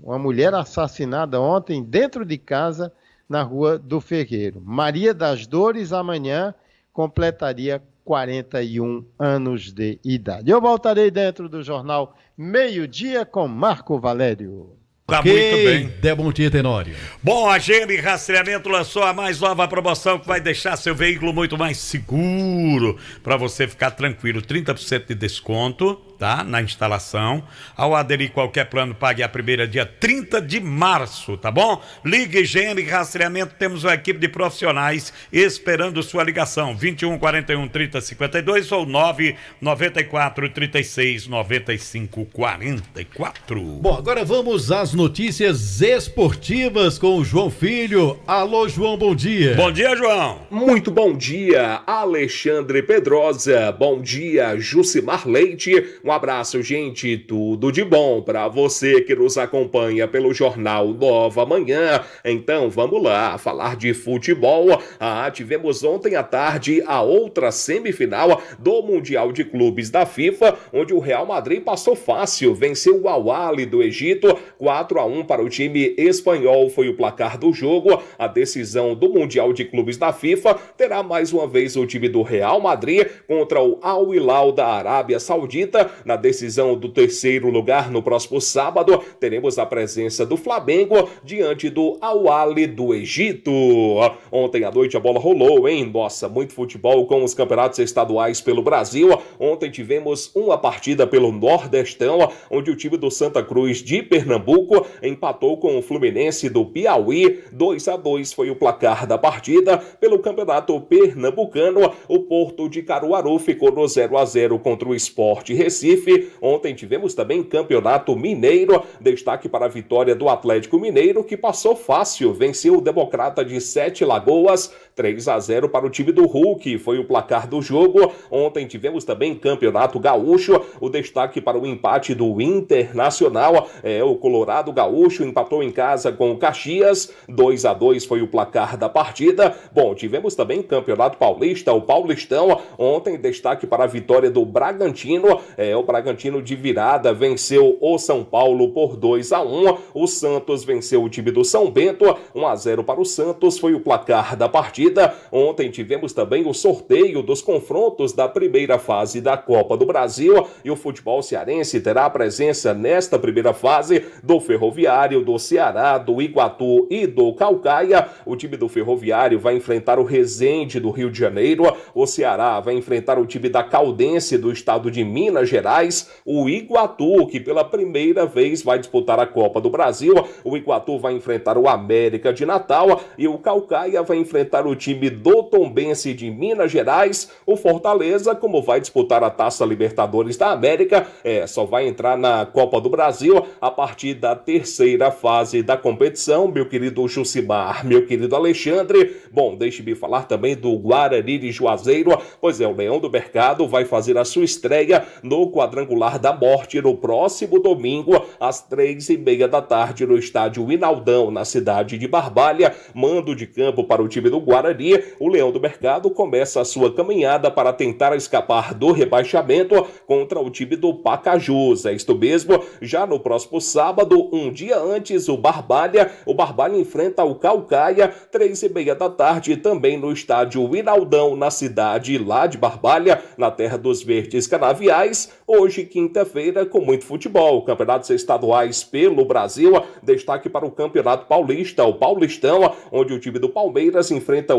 Uma mulher assassinada ontem dentro de casa, na Rua do Ferreiro. Maria das Dores, amanhã, completaria 41 anos de idade. Eu voltarei dentro do Jornal Meio-Dia com Marco Valério. Tá muito bem. De bom dia, Tenório. Bom, a GM Rastreamento lançou a mais nova promoção que vai deixar seu veículo muito mais seguro, para você ficar tranquilo. 30% de desconto, tá? Na instalação. Ao aderir qualquer plano, pague a primeira dia 30 de março, tá bom? Ligue GM Rastreamento, temos uma equipe de profissionais esperando sua ligação. 21 41 30 52 ou 994 36 95 44. Bom, agora vamos às notícias esportivas com o João Filho. Alô, João, bom dia. Bom dia, João. Muito bom dia, Alexandre Pedrosa. Bom dia, Jucimar Leite. Um abraço, gente. Tudo de bom para você que nos acompanha pelo Jornal Nova Manhã. Então, vamos lá, falar de futebol. Tivemos ontem à tarde a outra semifinal do Mundial de Clubes da FIFA, onde o Real Madrid passou fácil, venceu o Al-Ahly do Egito, 4-1 para o time espanhol foi o placar do jogo. A decisão do Mundial de Clubes da FIFA terá mais uma vez o time do Real Madrid contra o Al-Hilal da Arábia Saudita. Na decisão do terceiro lugar, no próximo sábado, teremos a presença do Flamengo diante do Al-Ahly do Egito. Ontem à noite a bola rolou, hein? Nossa, muito futebol com os campeonatos estaduais pelo Brasil. Ontem tivemos uma partida pelo Nordestão, onde o time do Santa Cruz de Pernambuco empatou com o Fluminense do Piauí. 2-2 foi o placar da partida. Pelo campeonato pernambucano, o Porto de Caruaru ficou no 0-0 contra o Sport Recife. Ontem tivemos também campeonato mineiro. Destaque para a vitória do Atlético Mineiro, que passou fácil, venceu o Democrata de 7 Lagoas, 3-0 para o time do Hulk, foi o placar do jogo. Ontem tivemos também campeonato gaúcho. O destaque para o empate do Internacional, o Colorado Gaúcho empatou em casa com o Caxias, 2-2 foi o placar da partida. Bom, tivemos também campeonato paulista, o Paulistão. Ontem destaque para a vitória do Bragantino, o Bragantino de virada venceu o São Paulo por 2-1. O Santos venceu o time do São Bento, 1-0 para o Santos foi o placar da partida. Ontem tivemos também o sorteio dos confrontos da primeira fase da Copa do Brasil, e o futebol cearense terá a presença nesta primeira fase do Ferroviário, do Ceará, do Iguatu e do Caucaia. O time do Ferroviário vai enfrentar o Resende do Rio de Janeiro, o Ceará vai enfrentar o time da Caldense do estado de Minas Gerais, o Iguatu, que pela primeira vez vai disputar a Copa do Brasil, o Iguatu vai enfrentar o América de Natal, e o Caucaia vai enfrentar o time do Tombense de Minas Gerais. O Fortaleza, como vai disputar a Taça Libertadores da América, só vai entrar na Copa do Brasil a partir da terceira fase da competição, meu querido Jucimar, meu querido Alexandre. Bom, deixe-me falar também do Guarani de Juazeiro, pois o Leão do Mercado vai fazer a sua estreia no Quadrangular da Morte no próximo domingo, às 3:30 da tarde, no estádio Inaldão, na cidade de Barbalha. Mando de campo para o time do Guarani. O Leão do Mercado começa a sua caminhada para tentar escapar do rebaixamento contra o time do Pacajus. É isto mesmo, já no próximo sábado, um dia antes, o Barbalha enfrenta o Caucaia, 3:30 da tarde, também no estádio Inaldão, na cidade lá de Barbalha, na terra dos verdes canaviais. Hoje, quinta-feira, com muito futebol, campeonatos estaduais pelo Brasil. Destaque para o Campeonato Paulista, o Paulistão, onde o time do Palmeiras enfrenta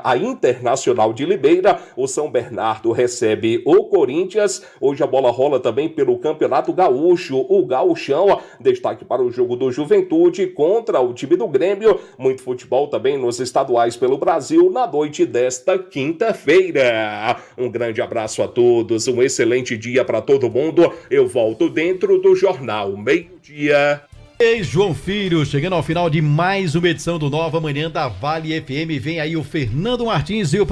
a Internacional de Limeira. O São Bernardo recebe o Corinthians. Hoje a bola rola também pelo Campeonato Gaúcho, o Gaúchão. Destaque para o jogo do Juventude contra o time do Grêmio. Muito futebol também nos estaduais pelo Brasil na noite desta quinta-feira. Um grande abraço a todos, um excelente dia dia para todo mundo. Eu volto dentro do Jornal Meio-Dia. Ei, João Filho, chegando ao final de mais uma edição do Nova Manhã da Vale FM, vem aí o Fernando Martins e o